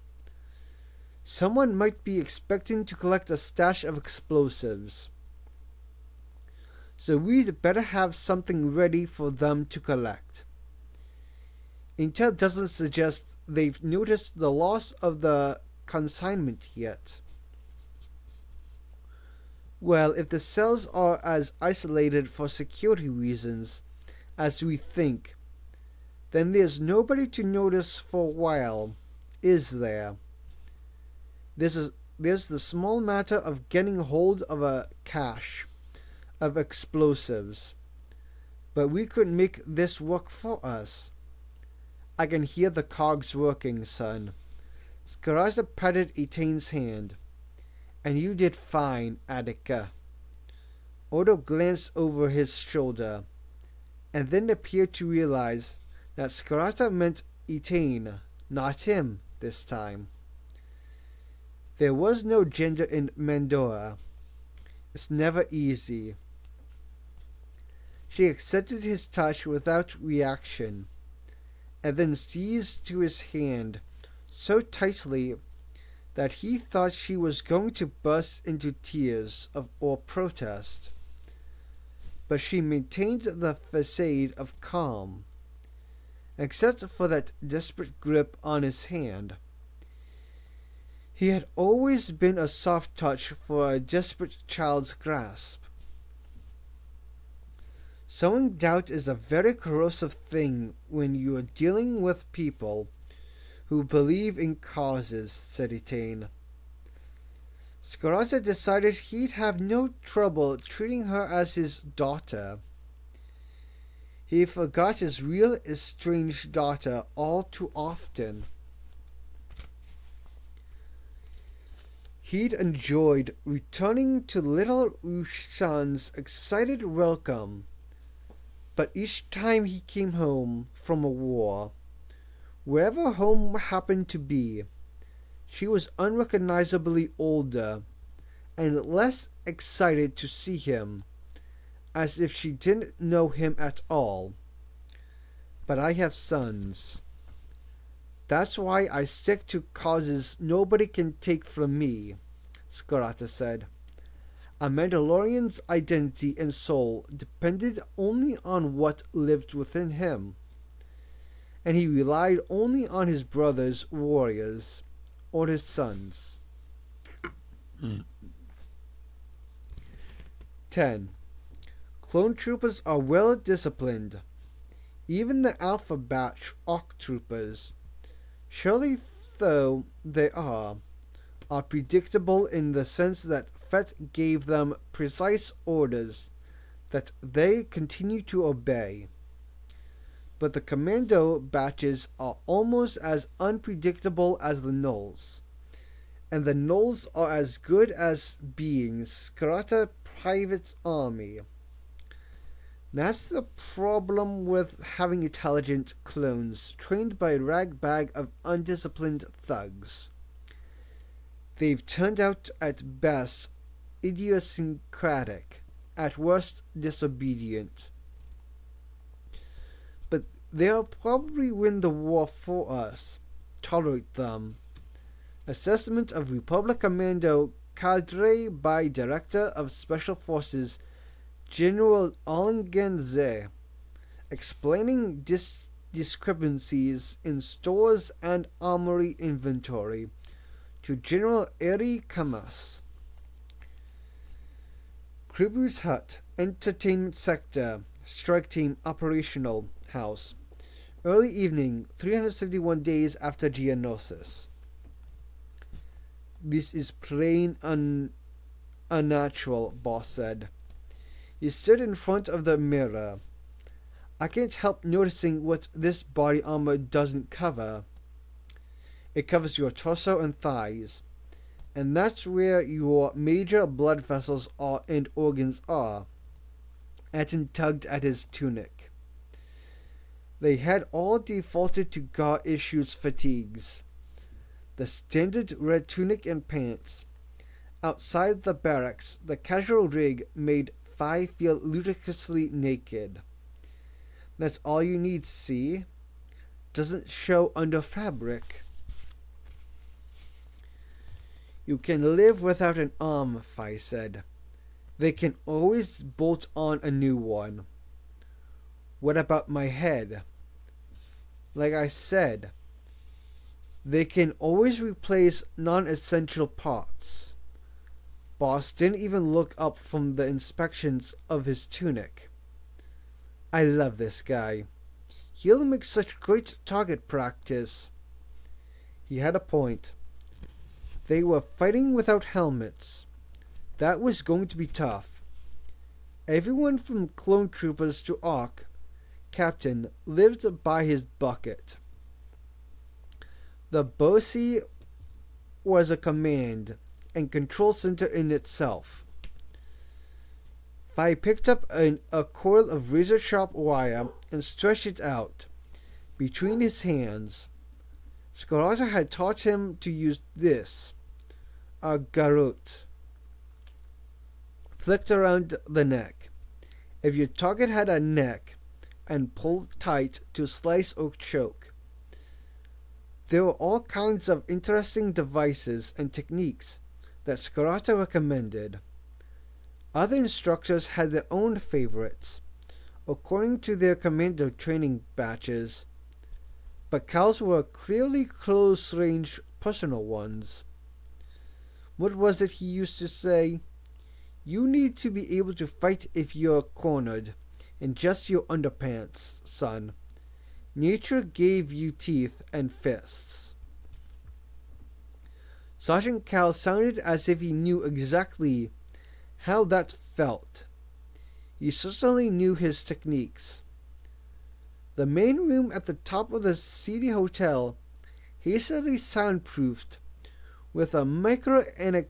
Someone might be expecting to collect a stash of explosives. So we'd better have something ready for them to collect. Intel doesn't suggest they've noticed the loss of the consignment yet. Well, if the cells are as isolated for security reasons as we think, then there's nobody to notice for a while, is there? There's the small matter of getting hold of a cache of explosives. But we could make this work for us. I can hear the cogs working, son. Scarata patted Etane's hand. And you did fine, Attica. Odo glanced over his shoulder, and then appeared to realize that Scarata meant Etane, not him, this time. There was no gender in Mandora. It's never easy. She accepted his touch without reaction, and then seized to his hand so tightly that he thought she was going to burst into tears or protest. But she maintained the facade of calm, except for that desperate grip on his hand. He had always been a soft touch for a desperate child's grasp. Sowing doubt is a very corrosive thing when you are dealing with people who believe in causes, said Etane. Scarata decided he'd have no trouble treating her as his daughter. He forgot his real estranged daughter all too often. He'd enjoyed returning to little Rushan's excited welcome, but each time he came home from a war, wherever home happened to be, she was unrecognizably older and less excited to see him, as if she didn't know him at all. But I have sons. That's why I stick to causes nobody can take from me, Scarata said. A Mandalorian's identity and soul depended only on what lived within him, and he relied only on his brothers, warriors, or his sons. 10. Clone troopers are well disciplined. Even the Alpha Batch ARC troopers, surely though they are predictable in the sense that Fett gave them precise orders that they continue to obey. But the Commando batches are almost as unpredictable as the Nulls, and the Nulls are as good as being Scarata private army. That's the problem with having intelligent clones trained by a ragbag of undisciplined thugs. They've turned out at best idiosyncratic, at worst disobedient. But they'll probably win the war for us. Tolerate them. Assessment of Republic Commando cadre by Director of Special Forces General Allengenze, explaining discrepancies in stores and armory inventory to General Eri Kamas. Kribu's Hut, Entertainment Sector, Strike Team Operational House. Early evening, 371 days after Geonosis. This is plain unnatural, Boss said. He stood in front of the mirror. I can't help noticing what this body armor doesn't cover. It covers your torso and thighs, and that's where your major blood vessels are and organs are. Aten tugged at his tunic. They had all defaulted to God issues fatigues. the standard red tunic and pants. Outside the barracks, the casual rig made Fi feel ludicrously naked. That's all you need, see? Doesn't show under fabric. You can live without an arm, Fi said. They can always bolt on a new one. What about my head? Like I said, they can always replace non-essential parts. Boss didn't even look up from the inspections of his tunic. I love this guy. He'll make such great target practice. He had a point. They were fighting without helmets. That was going to be tough. Everyone from clone troopers to Ark Captain lived by his bucket. The Bosi was a command and control center in itself. Fi picked up a coil of razor-sharp wire and stretched it out between his hands. Skarata had taught him to use this, a garut, flicked around the neck. If your target had a neck, and pulled tight to slice or choke. There were all kinds of interesting devices and techniques that Skarata recommended. Other instructors had their own favorites, according to their commando training batches, but Cal's were clearly close-range personal ones. What was it he used to say? You need to be able to fight if you're cornered, in just your underpants, son. Nature gave you teeth and fists. Sergeant Cal sounded as if he knew exactly how that felt. He certainly knew his techniques. The main room at the top of the seedy hotel, hastily soundproofed with a microanechoic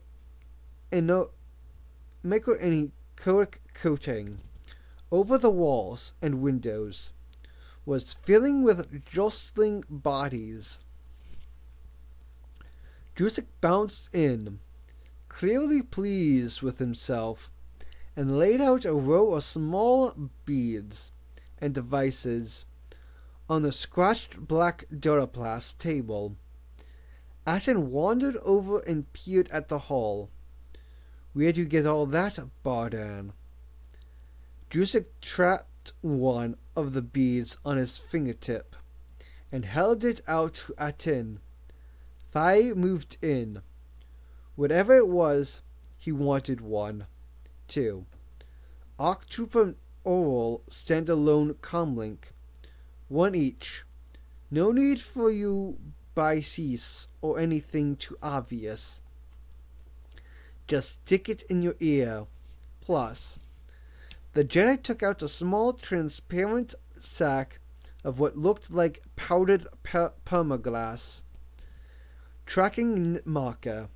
coating over the walls and windows, was filling with jostling bodies. Drusik bounced in, clearly pleased with himself, and laid out a row of small beads and devices on the scratched black Duraplast table. Atten wandered over and peered at the hall. Where'd you get all that, Bardan? Drusik trapped one of the beads on his fingertip and held it out to Aten. Fi moved in. Whatever it was, he wanted one, too. Arc Trooper Oral standalone comlink. One each. No need for you bicease or anything too obvious. Just stick it in your ear. Plus, the Jedi took out a small transparent sack of what looked like powdered permaglass. Tracking marker.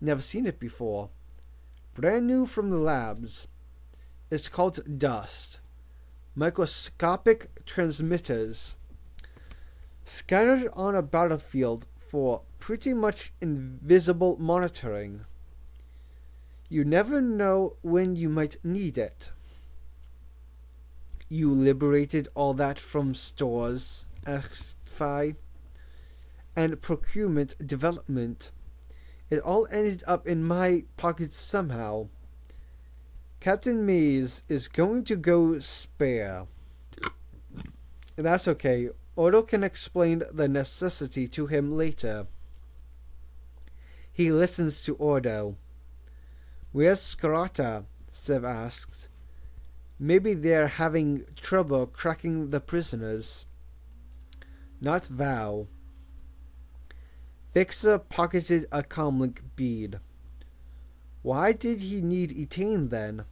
Never seen it before. Brand new from the labs. It's called dust. Microscopic transmitters. Scattered on a battlefield for pretty much invisible monitoring. You never know when you might need it. You liberated all that from stores, asked Fi, and procurement development. It all ended up in my pockets somehow. Captain Maze is going to go spare. That's okay. Odo can explain the necessity to him later. He listens to Odo. Where's Skarata? Sev asked. Maybe they're having trouble cracking the prisoners. Not Val. Fixer pocketed a comlink bead. Why did he need Etain then?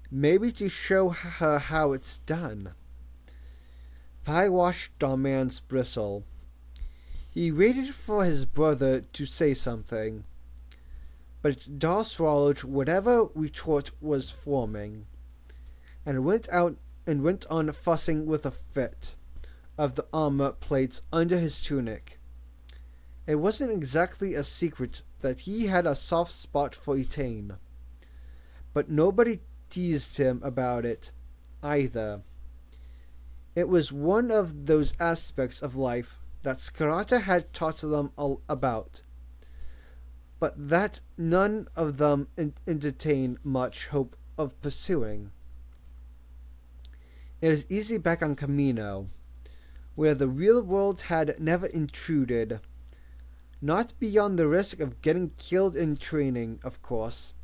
Maybe to show her how it's done. Fi washed Darman's bristle. He waited for his brother to say something, but Dar swallowed whatever retort was forming, and went on fussing with a fit of the armor plates under his tunic. It wasn't exactly a secret that he had a soft spot for Etain, but nobody teased him about it either. It was one of those aspects of life that Scarata had taught them all about, but that none of them entertained much hope of pursuing. It is easy back on Commando, where the real world had never intruded, not beyond the risk of getting killed in training, of course,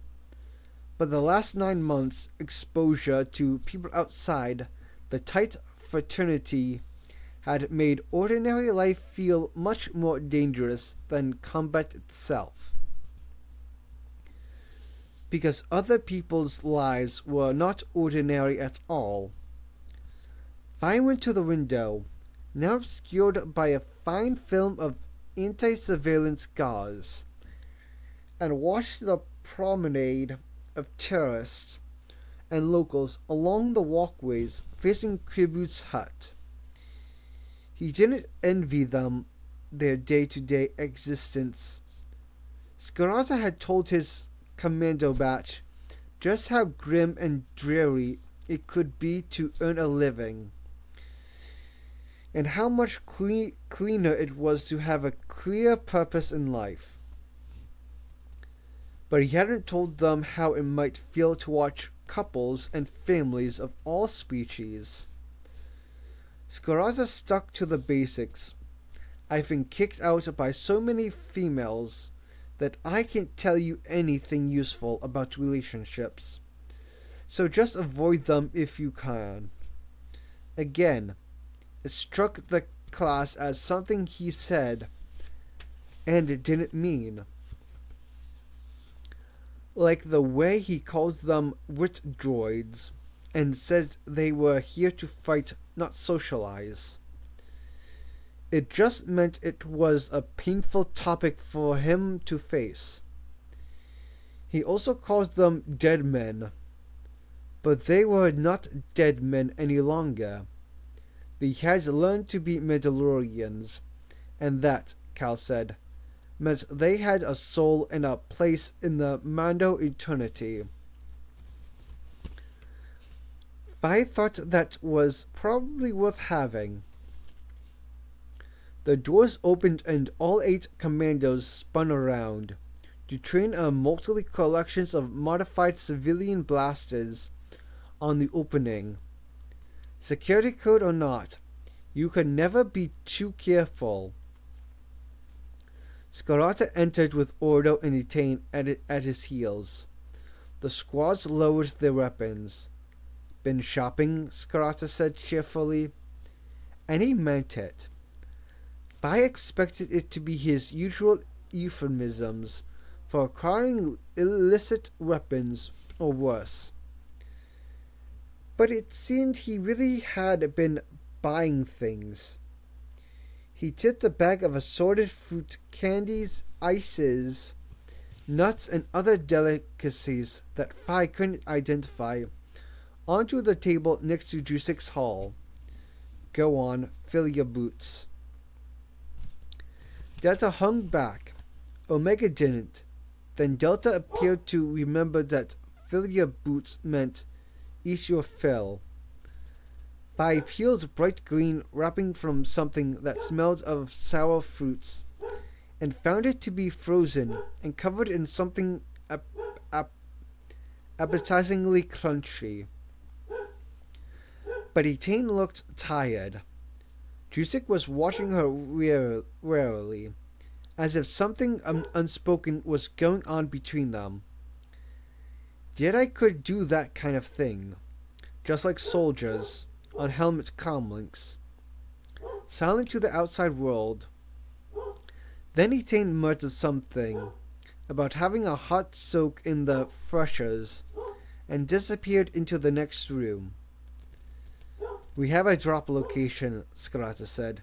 but the last 9 months' exposure to people outside the tight fraternity had made ordinary life feel much more dangerous than combat itself. Because other people's lives were not ordinary at all. I went to the window, now obscured by a fine film of anti-surveillance gauze, and watched the promenade of tourists and locals along the walkways facing Kribu's hut. He didn't envy them their day-to-day existence. Scarata had told his Commando batch just how grim and dreary it could be to earn a living, and how much cleaner it was to have a clear purpose in life. But he hadn't told them how it might feel to watch couples and families of all species. Scarata stuck to the basics. I've been kicked out by so many females that I can't tell you anything useful about relationships. So just avoid them if you can. Again, it struck the class as something he said, and it didn't mean. Like the way he calls them wit droids, and said they were here to fight, not socialize. It just meant it was a painful topic for him to face. He also calls them dead men, but they were not dead men any longer. They had learned to be Mandalorians, and that, Cal said, meant they had a soul and a place in the Mando eternity. I thought that was probably worth having. The doors opened and all 8 commandos spun around to train a multi collections of modified civilian blasters on the opening. Security code or not, you could never be too careful. Scarata entered with Ordo and Etain at his heels. The squads lowered their weapons. Been shopping? Scarata said cheerfully. And he meant it. I expected it to be his usual euphemisms for acquiring illicit weapons or worse. But it seemed he really had been buying things. He tipped a bag of assorted fruit, candies, ices, nuts, and other delicacies that Fi couldn't identify onto the table next to Jusik's hall. Go on, fill your boots. Delta hung back. Omega didn't. Then Delta appeared to remember that fill your boots meant eat your fill. Fi peeled bright green wrapping from something that smelled of sour fruits, and found it to be frozen and covered in something appetizingly crunchy. But Etain looked tired. Jusik was watching her warily, as if something unspoken was going on between them. Jedi could do that kind of thing, just like soldiers on helmet comlinks, silent to the outside world. Then Etain muttered something about having a hot soak in the freshers and disappeared into the next room. We have a drop location, Scarata said,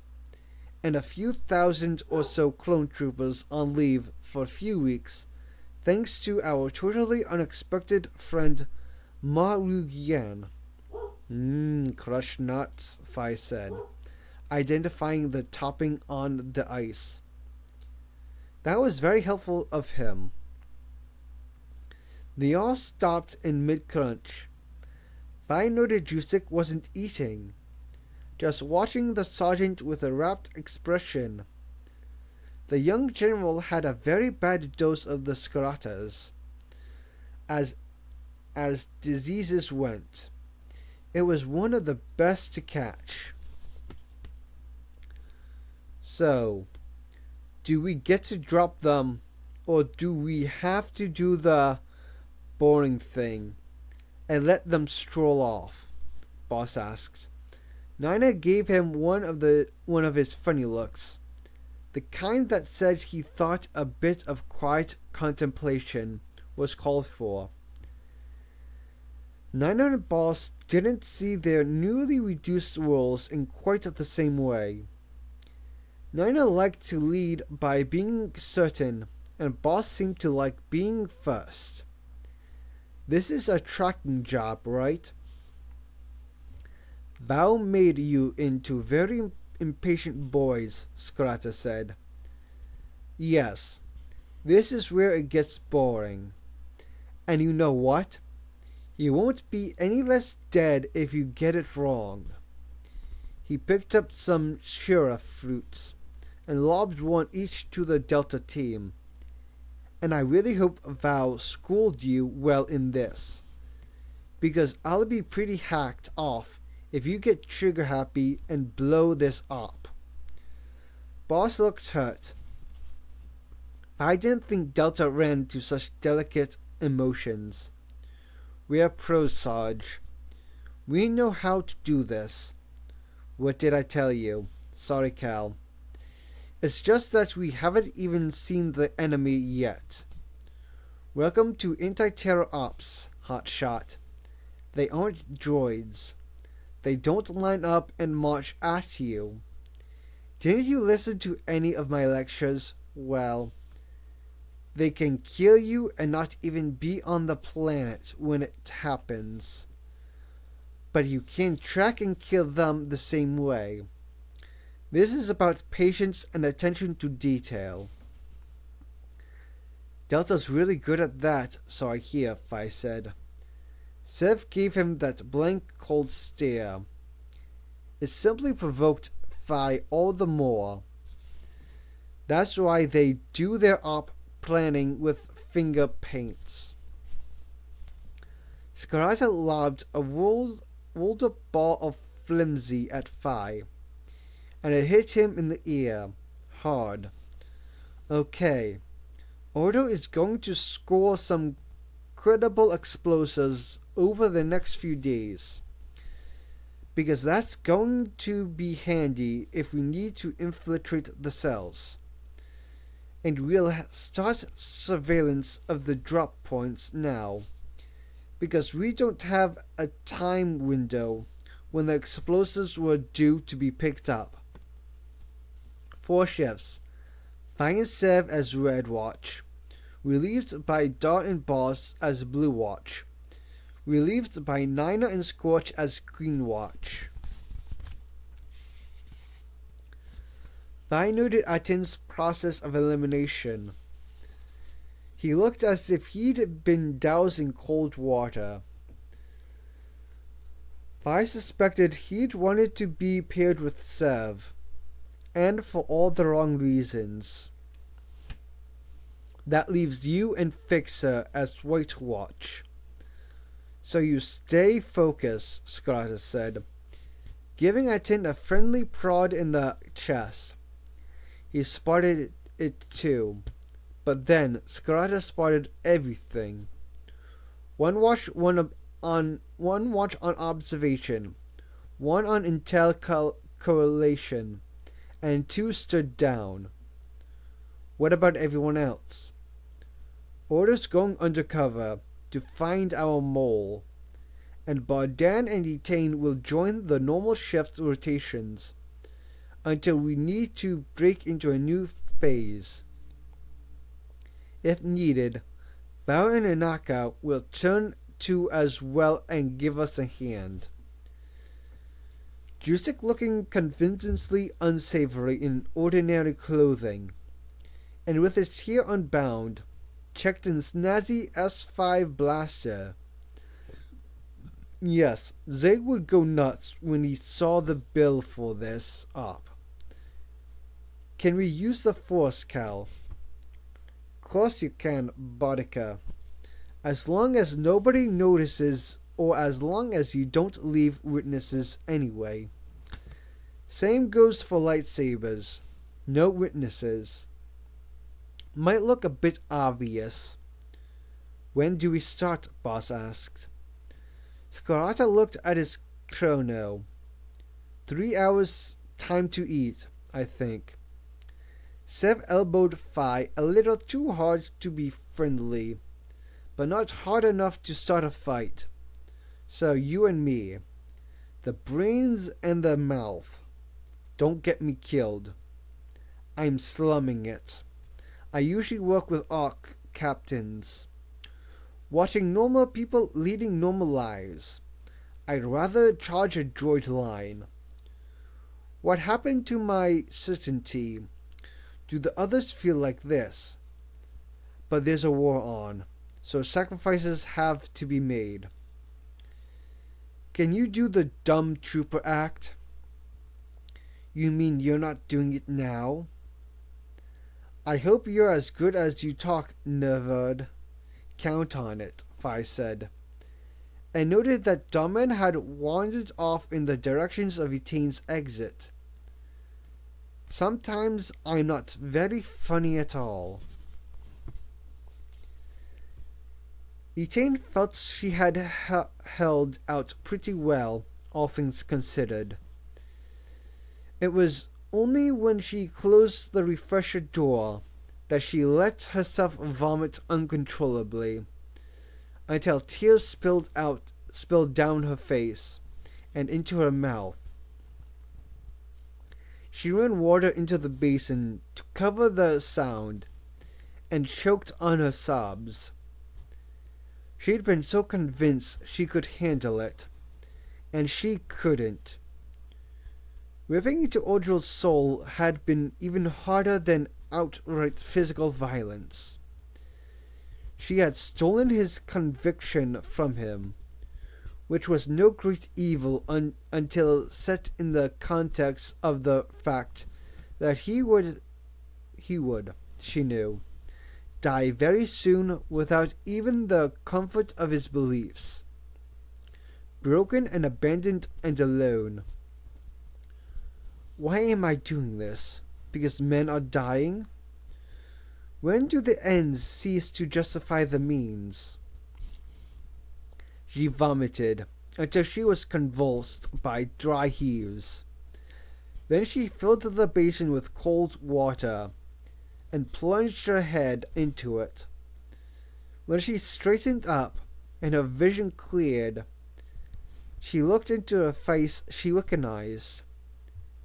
and a few thousand or so clone troopers on leave for a few weeks, thanks to our totally unexpected friend Marugian. Crushed nuts, Fi said, identifying the topping on the ice. That was very helpful of him. They all stopped in mid-crunch. I noted Jusik wasn't eating, just watching the sergeant with a rapt expression. The young general had a very bad dose of the skaratas, as diseases went. It was one of the best to catch. So, do we get to drop them, or do we have to do the boring thing and let them stroll off? Boss asked. Nina gave him one of his funny looks, the kind that said he thought a bit of quiet contemplation was called for. Nina and Boss didn't see their newly reduced roles in quite the same way. Nina liked to lead by being certain, and Boss seemed to like being first. This is a tracking job, right? Val made you into very impatient boys, Skarata said. Yes, this is where it gets boring. And you know what? You won't be any less dead if you get it wrong. He picked up some shira fruits and lobbed one each to the Delta team. And I really hope Val schooled you well in this, because I'll be pretty hacked off if you get trigger happy and blow this up. Boss looked hurt. I didn't think Delta ran to such delicate emotions. We're pros, Sarge. We know how to do this. What did I tell you? Sorry, Cal. It's just that we haven't even seen the enemy yet. Welcome to Anti-Terror Ops, Hotshot. They aren't droids. They don't line up and march at you. Didn't you listen to any of my lectures? Well, they can kill you and not even be on the planet when it happens. But you can track and kill them the same way. This is about patience and attention to detail. Delta's really good at that, so I hear, Fi said. Sev gave him that blank, cold stare. It simply provoked Fi all the more. That's why they do their op planning with finger paints. Skarata lobbed a rolled up ball of flimsy at Fi, and it hit him in the ear, hard. Okay, Ordo is going to score some credible explosives over the next few days, because that's going to be handy if we need to infiltrate the cells. And we'll start surveillance of the drop points now, because we don't have a time window when the explosives were due to be picked up. 4 shifts. Fi and Sev as Red Watch, relieved by Dart and Boss as Blue Watch, relieved by Nina and Scorch as Green Watch. Fi noted Atin's process of elimination. He looked as if he'd been doused in cold water. Fi suspected he'd wanted to be paired with Sev, and for all the wrong reasons. That leaves you and Fixer as White Watch. So you stay focused, Skarata said, giving Atin a friendly prod in the chest. He spotted it too, but then Skarata spotted everything. One watch on observation, one on intel correlation, and 2 stood down. What about everyone else? Order's going undercover to find our mole, and Bardan and Etain will join the normal shift rotations until we need to break into a new phase. If needed, Val and Inaka will turn to as well and give us a hand. Jusik looking convincingly unsavory in ordinary clothing. and with his hair unbound, checked in snazzy S5 blaster. Yes, Zay would go nuts when he saw the bill for this op. Can we use the force, Cal? Course you can, Boudica. As long as nobody notices, or as long as you don't leave witnesses anyway. Same goes for lightsabers. No witnesses. Might look a bit obvious. When do we start? Boss asked. Scarata looked at his chrono. 3 hours time to eat, I think. Sev elbowed Phi a little too hard to be friendly, but not hard enough to start a fight. So you and me. The brains and the mouth. Don't get me killed. I'm slumming it. I usually work with ARC captains. Watching normal people leading normal lives. I'd rather charge a droid line. What happened to my certainty? Do the others feel like this? But there's a war on, so sacrifices have to be made. Can you do the dumb trooper act? You mean you're not doing it now? I hope you're as good as you talk, nerd. Count on it, Phi said, and noted that Daman had wandered off in the directions of Etane's exit. Sometimes I'm not very funny at all. Etane felt she had held out pretty well, all things considered. It was only when she closed the refresher door that she let herself vomit uncontrollably, until tears spilled down her face and into her mouth. She ran water into the basin to cover the sound, and choked on her sobs. She'd been so convinced she could handle it, and she couldn't. Ripping into Audril's soul had been even harder than outright physical violence. She had stolen his conviction from him, which was no great evil until set in the context of the fact that he would, she knew, die very soon without even the comfort of his beliefs. Broken and abandoned and alone. Why am I doing this? Because men are dying? When do the ends cease to justify the means? She vomited until she was convulsed by dry heaves. Then she filled the basin with cold water and plunged her head into it. When she straightened up and her vision cleared, she looked into a face she recognized,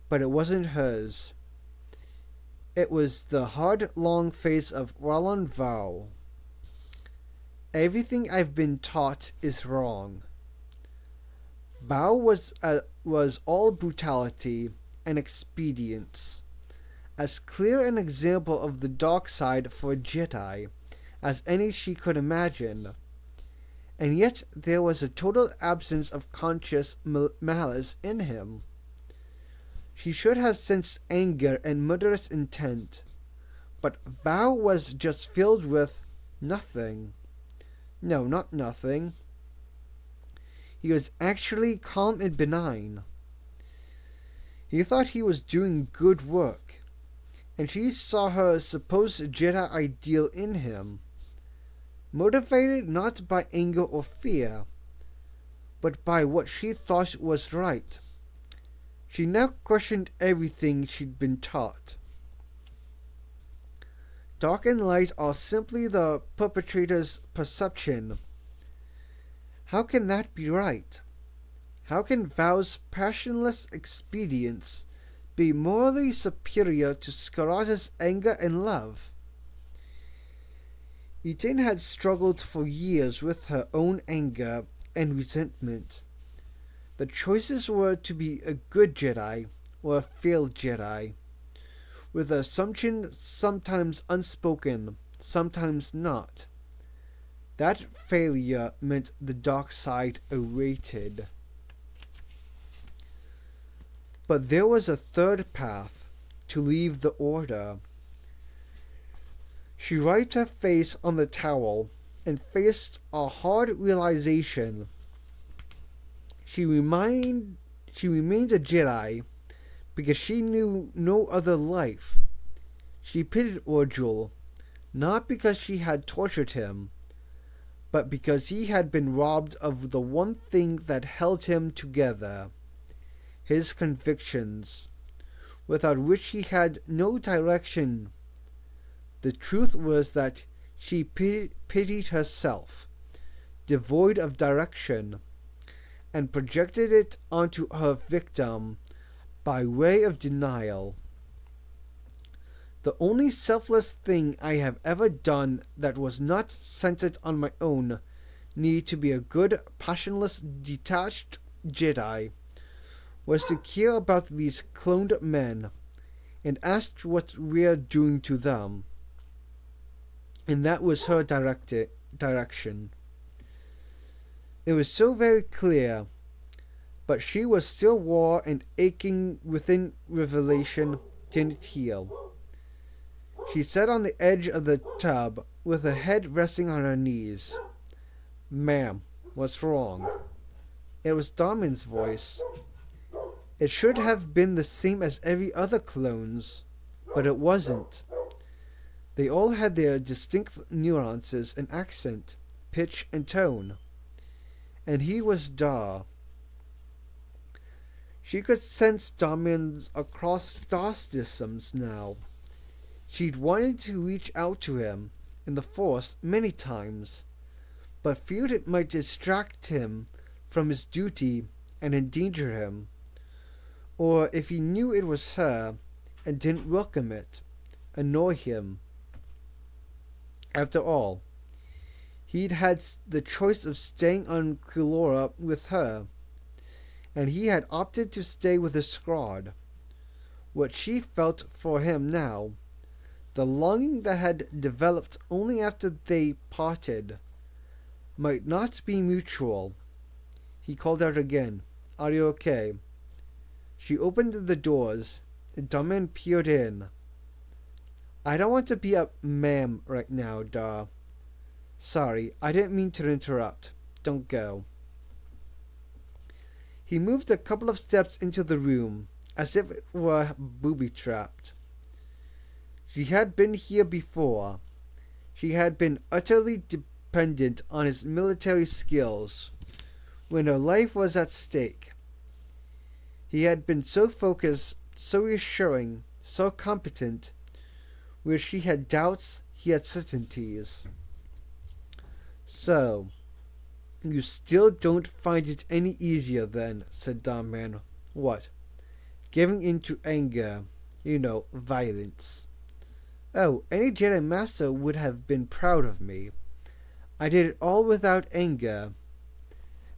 but it wasn't hers. It was the hard, long face of Roland Vow. Everything I've been taught is wrong. Vow was all brutality and expedience, as clear an example of the dark side for a Jedi as any she could imagine. And yet there was a total absence of conscious malice in him. She should have sensed anger and murderous intent, but Vow was just filled with nothing. No, not nothing. He was actually calm and benign. He thought he was doing good work, and she saw her supposed Jedi ideal in him, motivated not by anger or fear, but by what she thought was right. She now questioned everything she'd been taught. Dark and light are simply the perpetrator's perception. How can that be right? How can Vow's passionless expedience be morally superior to Scarata's anger and love? Etane had struggled for years with her own anger and resentment. The choices were to be a good Jedi or a failed Jedi. with the assumption sometimes unspoken, sometimes not. That failure meant the dark side awaited. But there was a third path, to leave the order. She wiped her face on the towel and faced a hard realization. She remained a Jedi because she knew no other life. She pitied Orgel, not because she had tortured him, but because he had been robbed of the one thing that held him together, his convictions, without which he had no direction. The truth was that she pitied herself, devoid of direction, and projected it onto her victim by way of denial. The only selfless thing I have ever done that was not centered on my own need to be a good, passionless, detached Jedi was to care about these cloned men and ask what we're doing to them. And that was her direction. It was so very clear, but she was still raw and aching within revelation didn't heal. She sat on the edge of the tub with her head resting on her knees. "Ma'am, what's wrong?" It was Darmin's voice. It should have been the same as every other clone's, but it wasn't. They all had their distinct nuances in accent, pitch, and tone. And he was Dar. She could sense Darmin's across star systems now. She'd wanted to reach out to him in the Force many times, but feared it might distract him from his duty and endanger him. Or if he knew it was her and didn't welcome it, annoy him. After all, he'd had the choice of staying on Kulora with her, and he had opted to stay with the Scrod. What she felt for him now, the longing that had developed only after they parted, might not be mutual. He called out again, "Are you okay?" She opened the doors, and Darmin peered in. "I don't want to be a ma'am right now, Dar. Sorry, I didn't mean to interrupt. Don't go." He moved a couple of steps into the room, as if it were booby-trapped. She had been here before. She had been utterly dependent on his military skills, when her life was at stake. He had been so focused, so reassuring, so competent. Where she had doubts, he had certainties. "So, you still don't find it any easier then," said Darmin. "What? Giving in to anger, violence." "Oh, any Jedi Master would have been proud of me. I did it all without anger.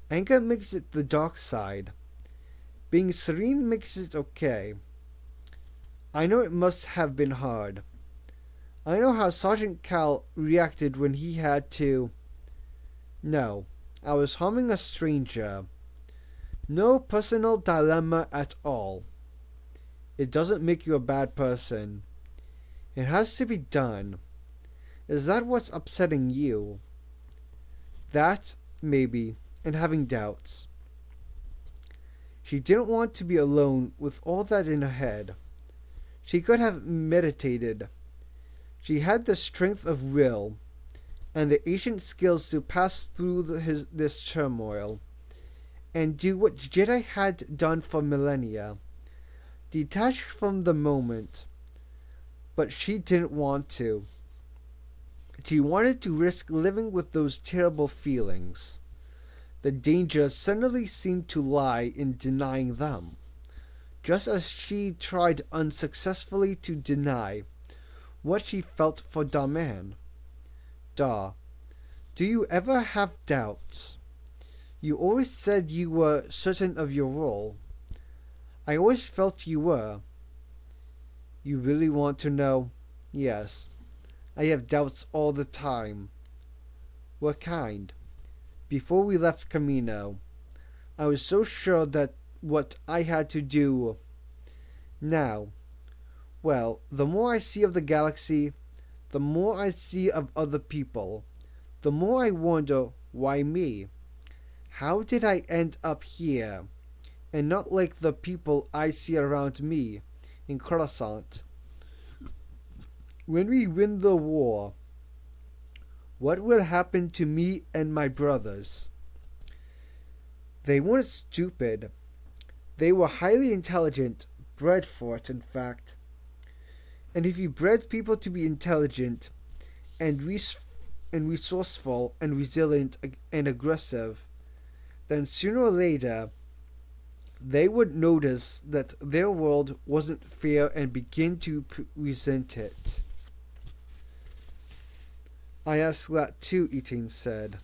Anger makes it the dark side. Being serene makes it okay. I know it must have been hard. I know how Sergeant Cal reacted when he had to. No, I was harming a stranger. No personal dilemma at all. It doesn't make you a bad person. It has to be done. Is that what's upsetting you?" That, maybe, and having doubts. She didn't want to be alone with all that in her head. She could have meditated. She had the strength of will, and the ancient skills to pass through this turmoil, and do what Jedi had done for millennia, detached from the moment. But she didn't want to. She wanted to risk living with those terrible feelings. The danger suddenly seemed to lie in denying them, just as she tried unsuccessfully to deny what she felt for Darmin. "Dar, do you ever have doubts? You always said you were certain of your role. I always felt you were. You really want to know? Yes. I have doubts all the time. What kind? Before we left Camino, I was so sure that what I had to do. Now, well, the more I see of the galaxy, the more I see of other people, the more I wonder, why me? How did I end up here, and not like the people I see around me in Coruscant? When we win the war, what will happen to me and my brothers? They weren't stupid. They were highly intelligent, bred for it, in fact. And if you bred people to be intelligent and resourceful and resilient and aggressive, then sooner or later they would notice that their world wasn't fair and begin to resent it. I ask that too, Etain said.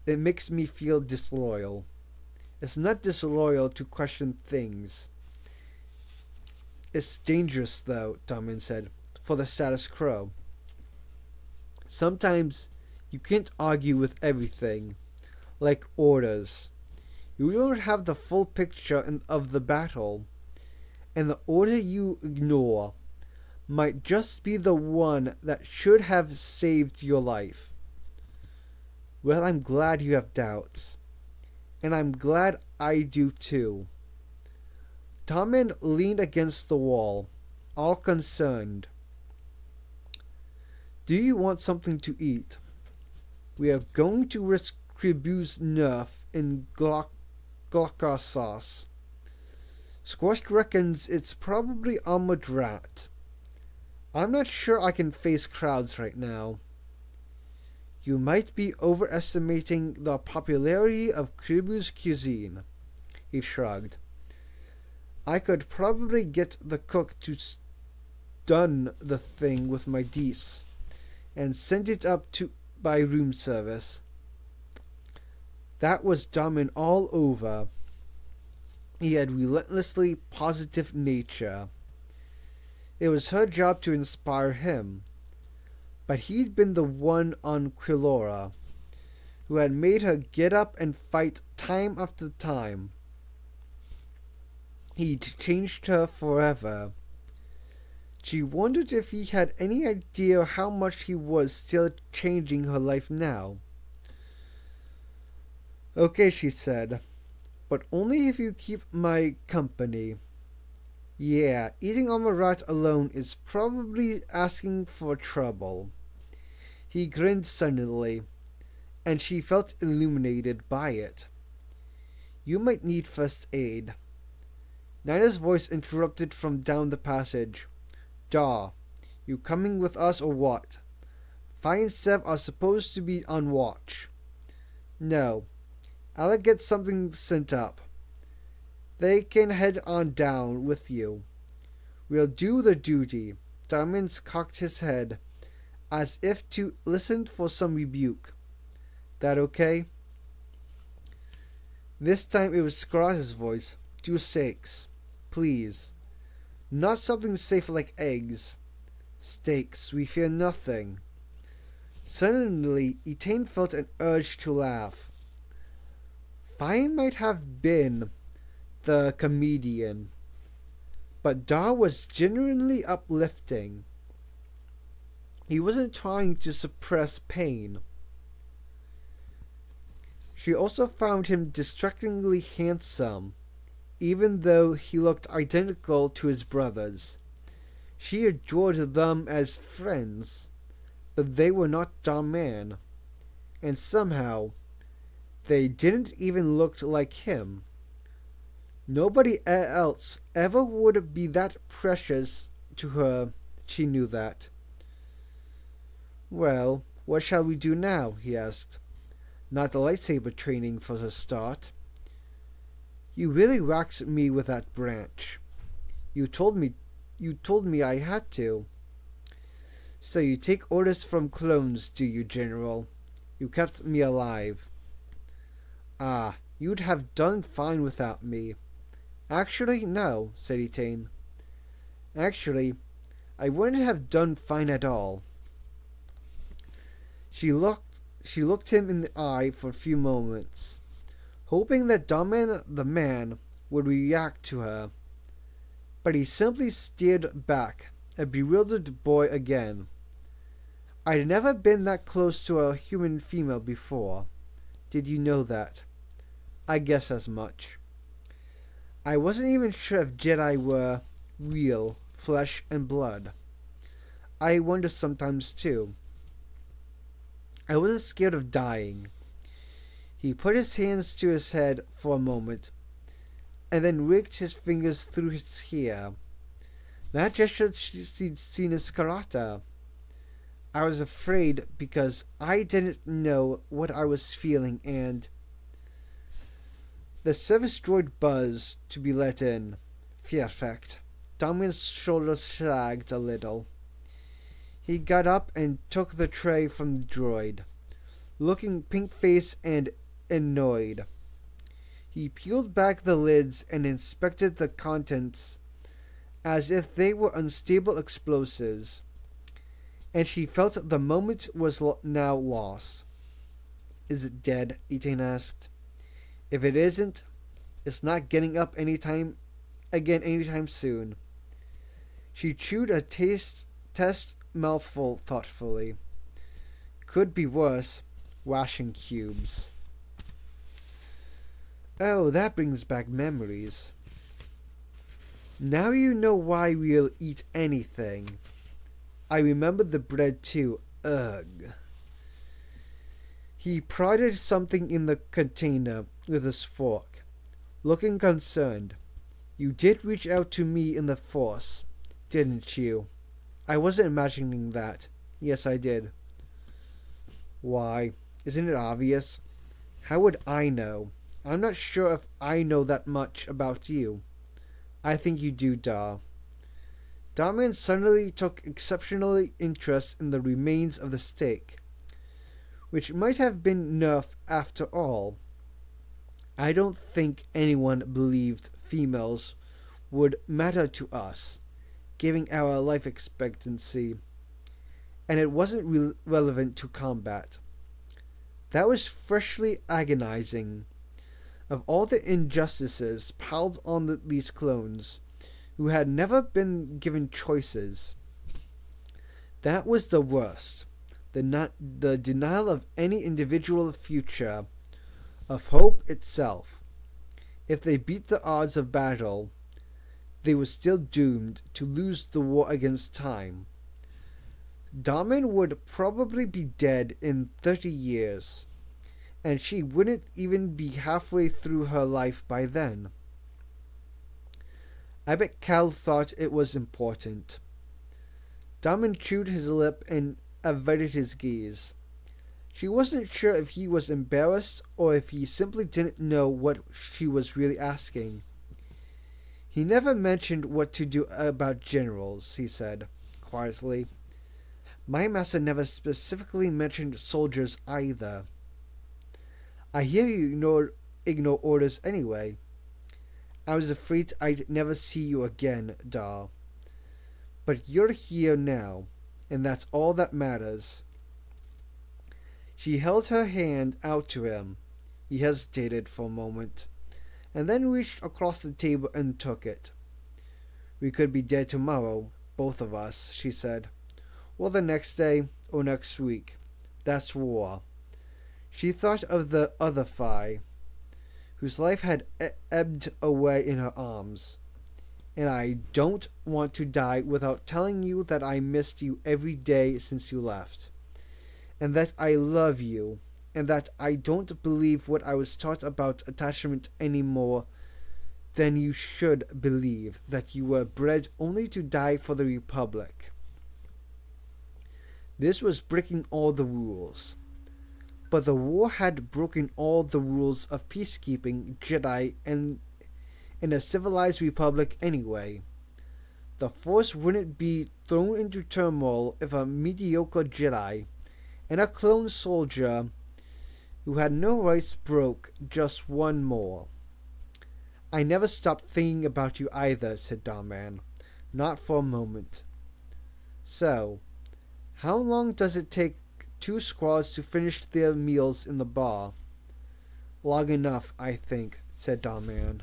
It makes me feel disloyal. It's not disloyal to question things. It's dangerous, though, Damin said, for the status quo. Sometimes you can't argue with everything, like orders. You don't have the full picture of the battle, and the order you ignore might just be the one that should have saved your life. Well, I'm glad you have doubts, and I'm glad I do too. Damin leaned against the wall, all concerned. Do you want something to eat? We are going to risk Kribu's nerf in Glokar sauce. Squashed reckons it's probably armored rat. I'm not sure I can face crowds right now. You might be overestimating the popularity of Kribu's cuisine, he shrugged. I could probably get the cook to stun the thing with my dice and send it up by room service. That was Damin all over. He had relentlessly positive nature. It was her job to inspire him, but he'd been the one on Quilora who had made her get up and fight time after time. He'd changed her forever. She wondered if he had any idea how much he was still changing her life now. Okay, she said, but only if you keep my company. Yeah, eating Amarat alone is probably asking for trouble. He grinned suddenly, and she felt illuminated by it. You might need first aid. Nina's voice interrupted from down the passage. Daw, you coming with us or what? Fi and Sev are supposed to be on watch. No, I'll get something sent up. They can head on down with you. We'll do the duty. Diamonds cocked his head, as if to listen for some rebuke. That okay? This time it was Scarra's voice. Do sakes, please. Not something safe like eggs. Steaks, we fear nothing. Suddenly, Etain felt an urge to laugh. Fi might have been the comedian, but Daw was genuinely uplifting. He wasn't trying to suppress pain. She also found him distractingly handsome, even though he looked identical to his brothers. She adored them as friends, but they were not Daman, and somehow they didn't even look like him. Nobody else ever would be that precious to her, she knew that. Well, what shall we do now? He asked. Not the lightsaber training for the start. You really whacked me with that branch. You told me I had to. So you take orders from clones, do you, General? You kept me alive. Ah, you'd have done fine without me. Actually, no, said Etain. Actually, I wouldn't have done fine at all. She looked him in the eye for a few moments, hoping that Domin the man would react to her. But he simply stared back, a bewildered boy again. I'd never been that close to a human female before. Did you know that? I guess as much. I wasn't even sure if Jedi were real, flesh and blood. I wonder sometimes too. I wasn't scared of dying. He put his hands to his head for a moment, and then raked his fingers through his hair. That gesture she'd seen as karate. I was afraid because I didn't know what I was feeling, and the service droid buzzed to be let in. Perfect. Domin's shoulders sagged a little. He got up and took the tray from the droid, looking pink-faced and annoyed. He peeled back the lids and inspected the contents as if they were unstable explosives, and she felt the moment was now lost. Is it dead? Ethan asked. If it isn't, it's not getting up anytime soon. She chewed a test mouthful thoughtfully. Could be worse. Washing cubes. Oh, that brings back memories. Now you know why we'll eat anything. I remember the bread too. Ugh. He prodded something in the container with his fork, looking concerned. You did reach out to me in the Force, didn't you? I wasn't imagining that. Yes, I did. Why? Isn't it obvious? How would I know? I'm not sure if I know that much about you. I think you do, Da. Darman suddenly took exceptional interest in the remains of the steak, which might have been enough after all. I don't think anyone believed females would matter to us, given our life expectancy, and it wasn't relevant to combat. That was freshly agonizing. Of all the injustices piled on these clones, who had never been given choices, that was the worst. The denial of any individual future, of hope itself. If they beat the odds of battle, they were still doomed to lose the war against time. Damen would probably be dead in 30 years, and she wouldn't even be halfway through her life by then. I bet Cal thought it was important. Damen chewed his lip and averted his gaze. She wasn't sure if he was embarrassed or if he simply didn't know what she was really asking. He never mentioned what to do about generals, he said, quietly. My master never specifically mentioned soldiers either. I hear you ignore orders anyway. I was afraid I'd never see you again, Da. But you're here now, and that's all that matters. She held her hand out to him. He hesitated for a moment, and then reached across the table and took it. We could be dead tomorrow, both of us, she said. Or the next day, or next week. That's war. She thought of the other Phi, whose life had ebbed away in her arms. And I don't want to die without telling you that I missed you every day since you left. And that I love you, and that I don't believe what I was taught about attachment any more than you should believe that you were bred only to die for the Republic. This was breaking all the rules. But the war had broken all the rules of peacekeeping, Jedi, and in a civilized republic anyway. The Force wouldn't be thrown into turmoil if a mediocre Jedi and a clone soldier who had no rights broke just one more. I never stopped thinking about you either, said Darman, not for a moment. So, how long does it take two squaws to finish their meals in the bar? Long enough, I think, said Darman.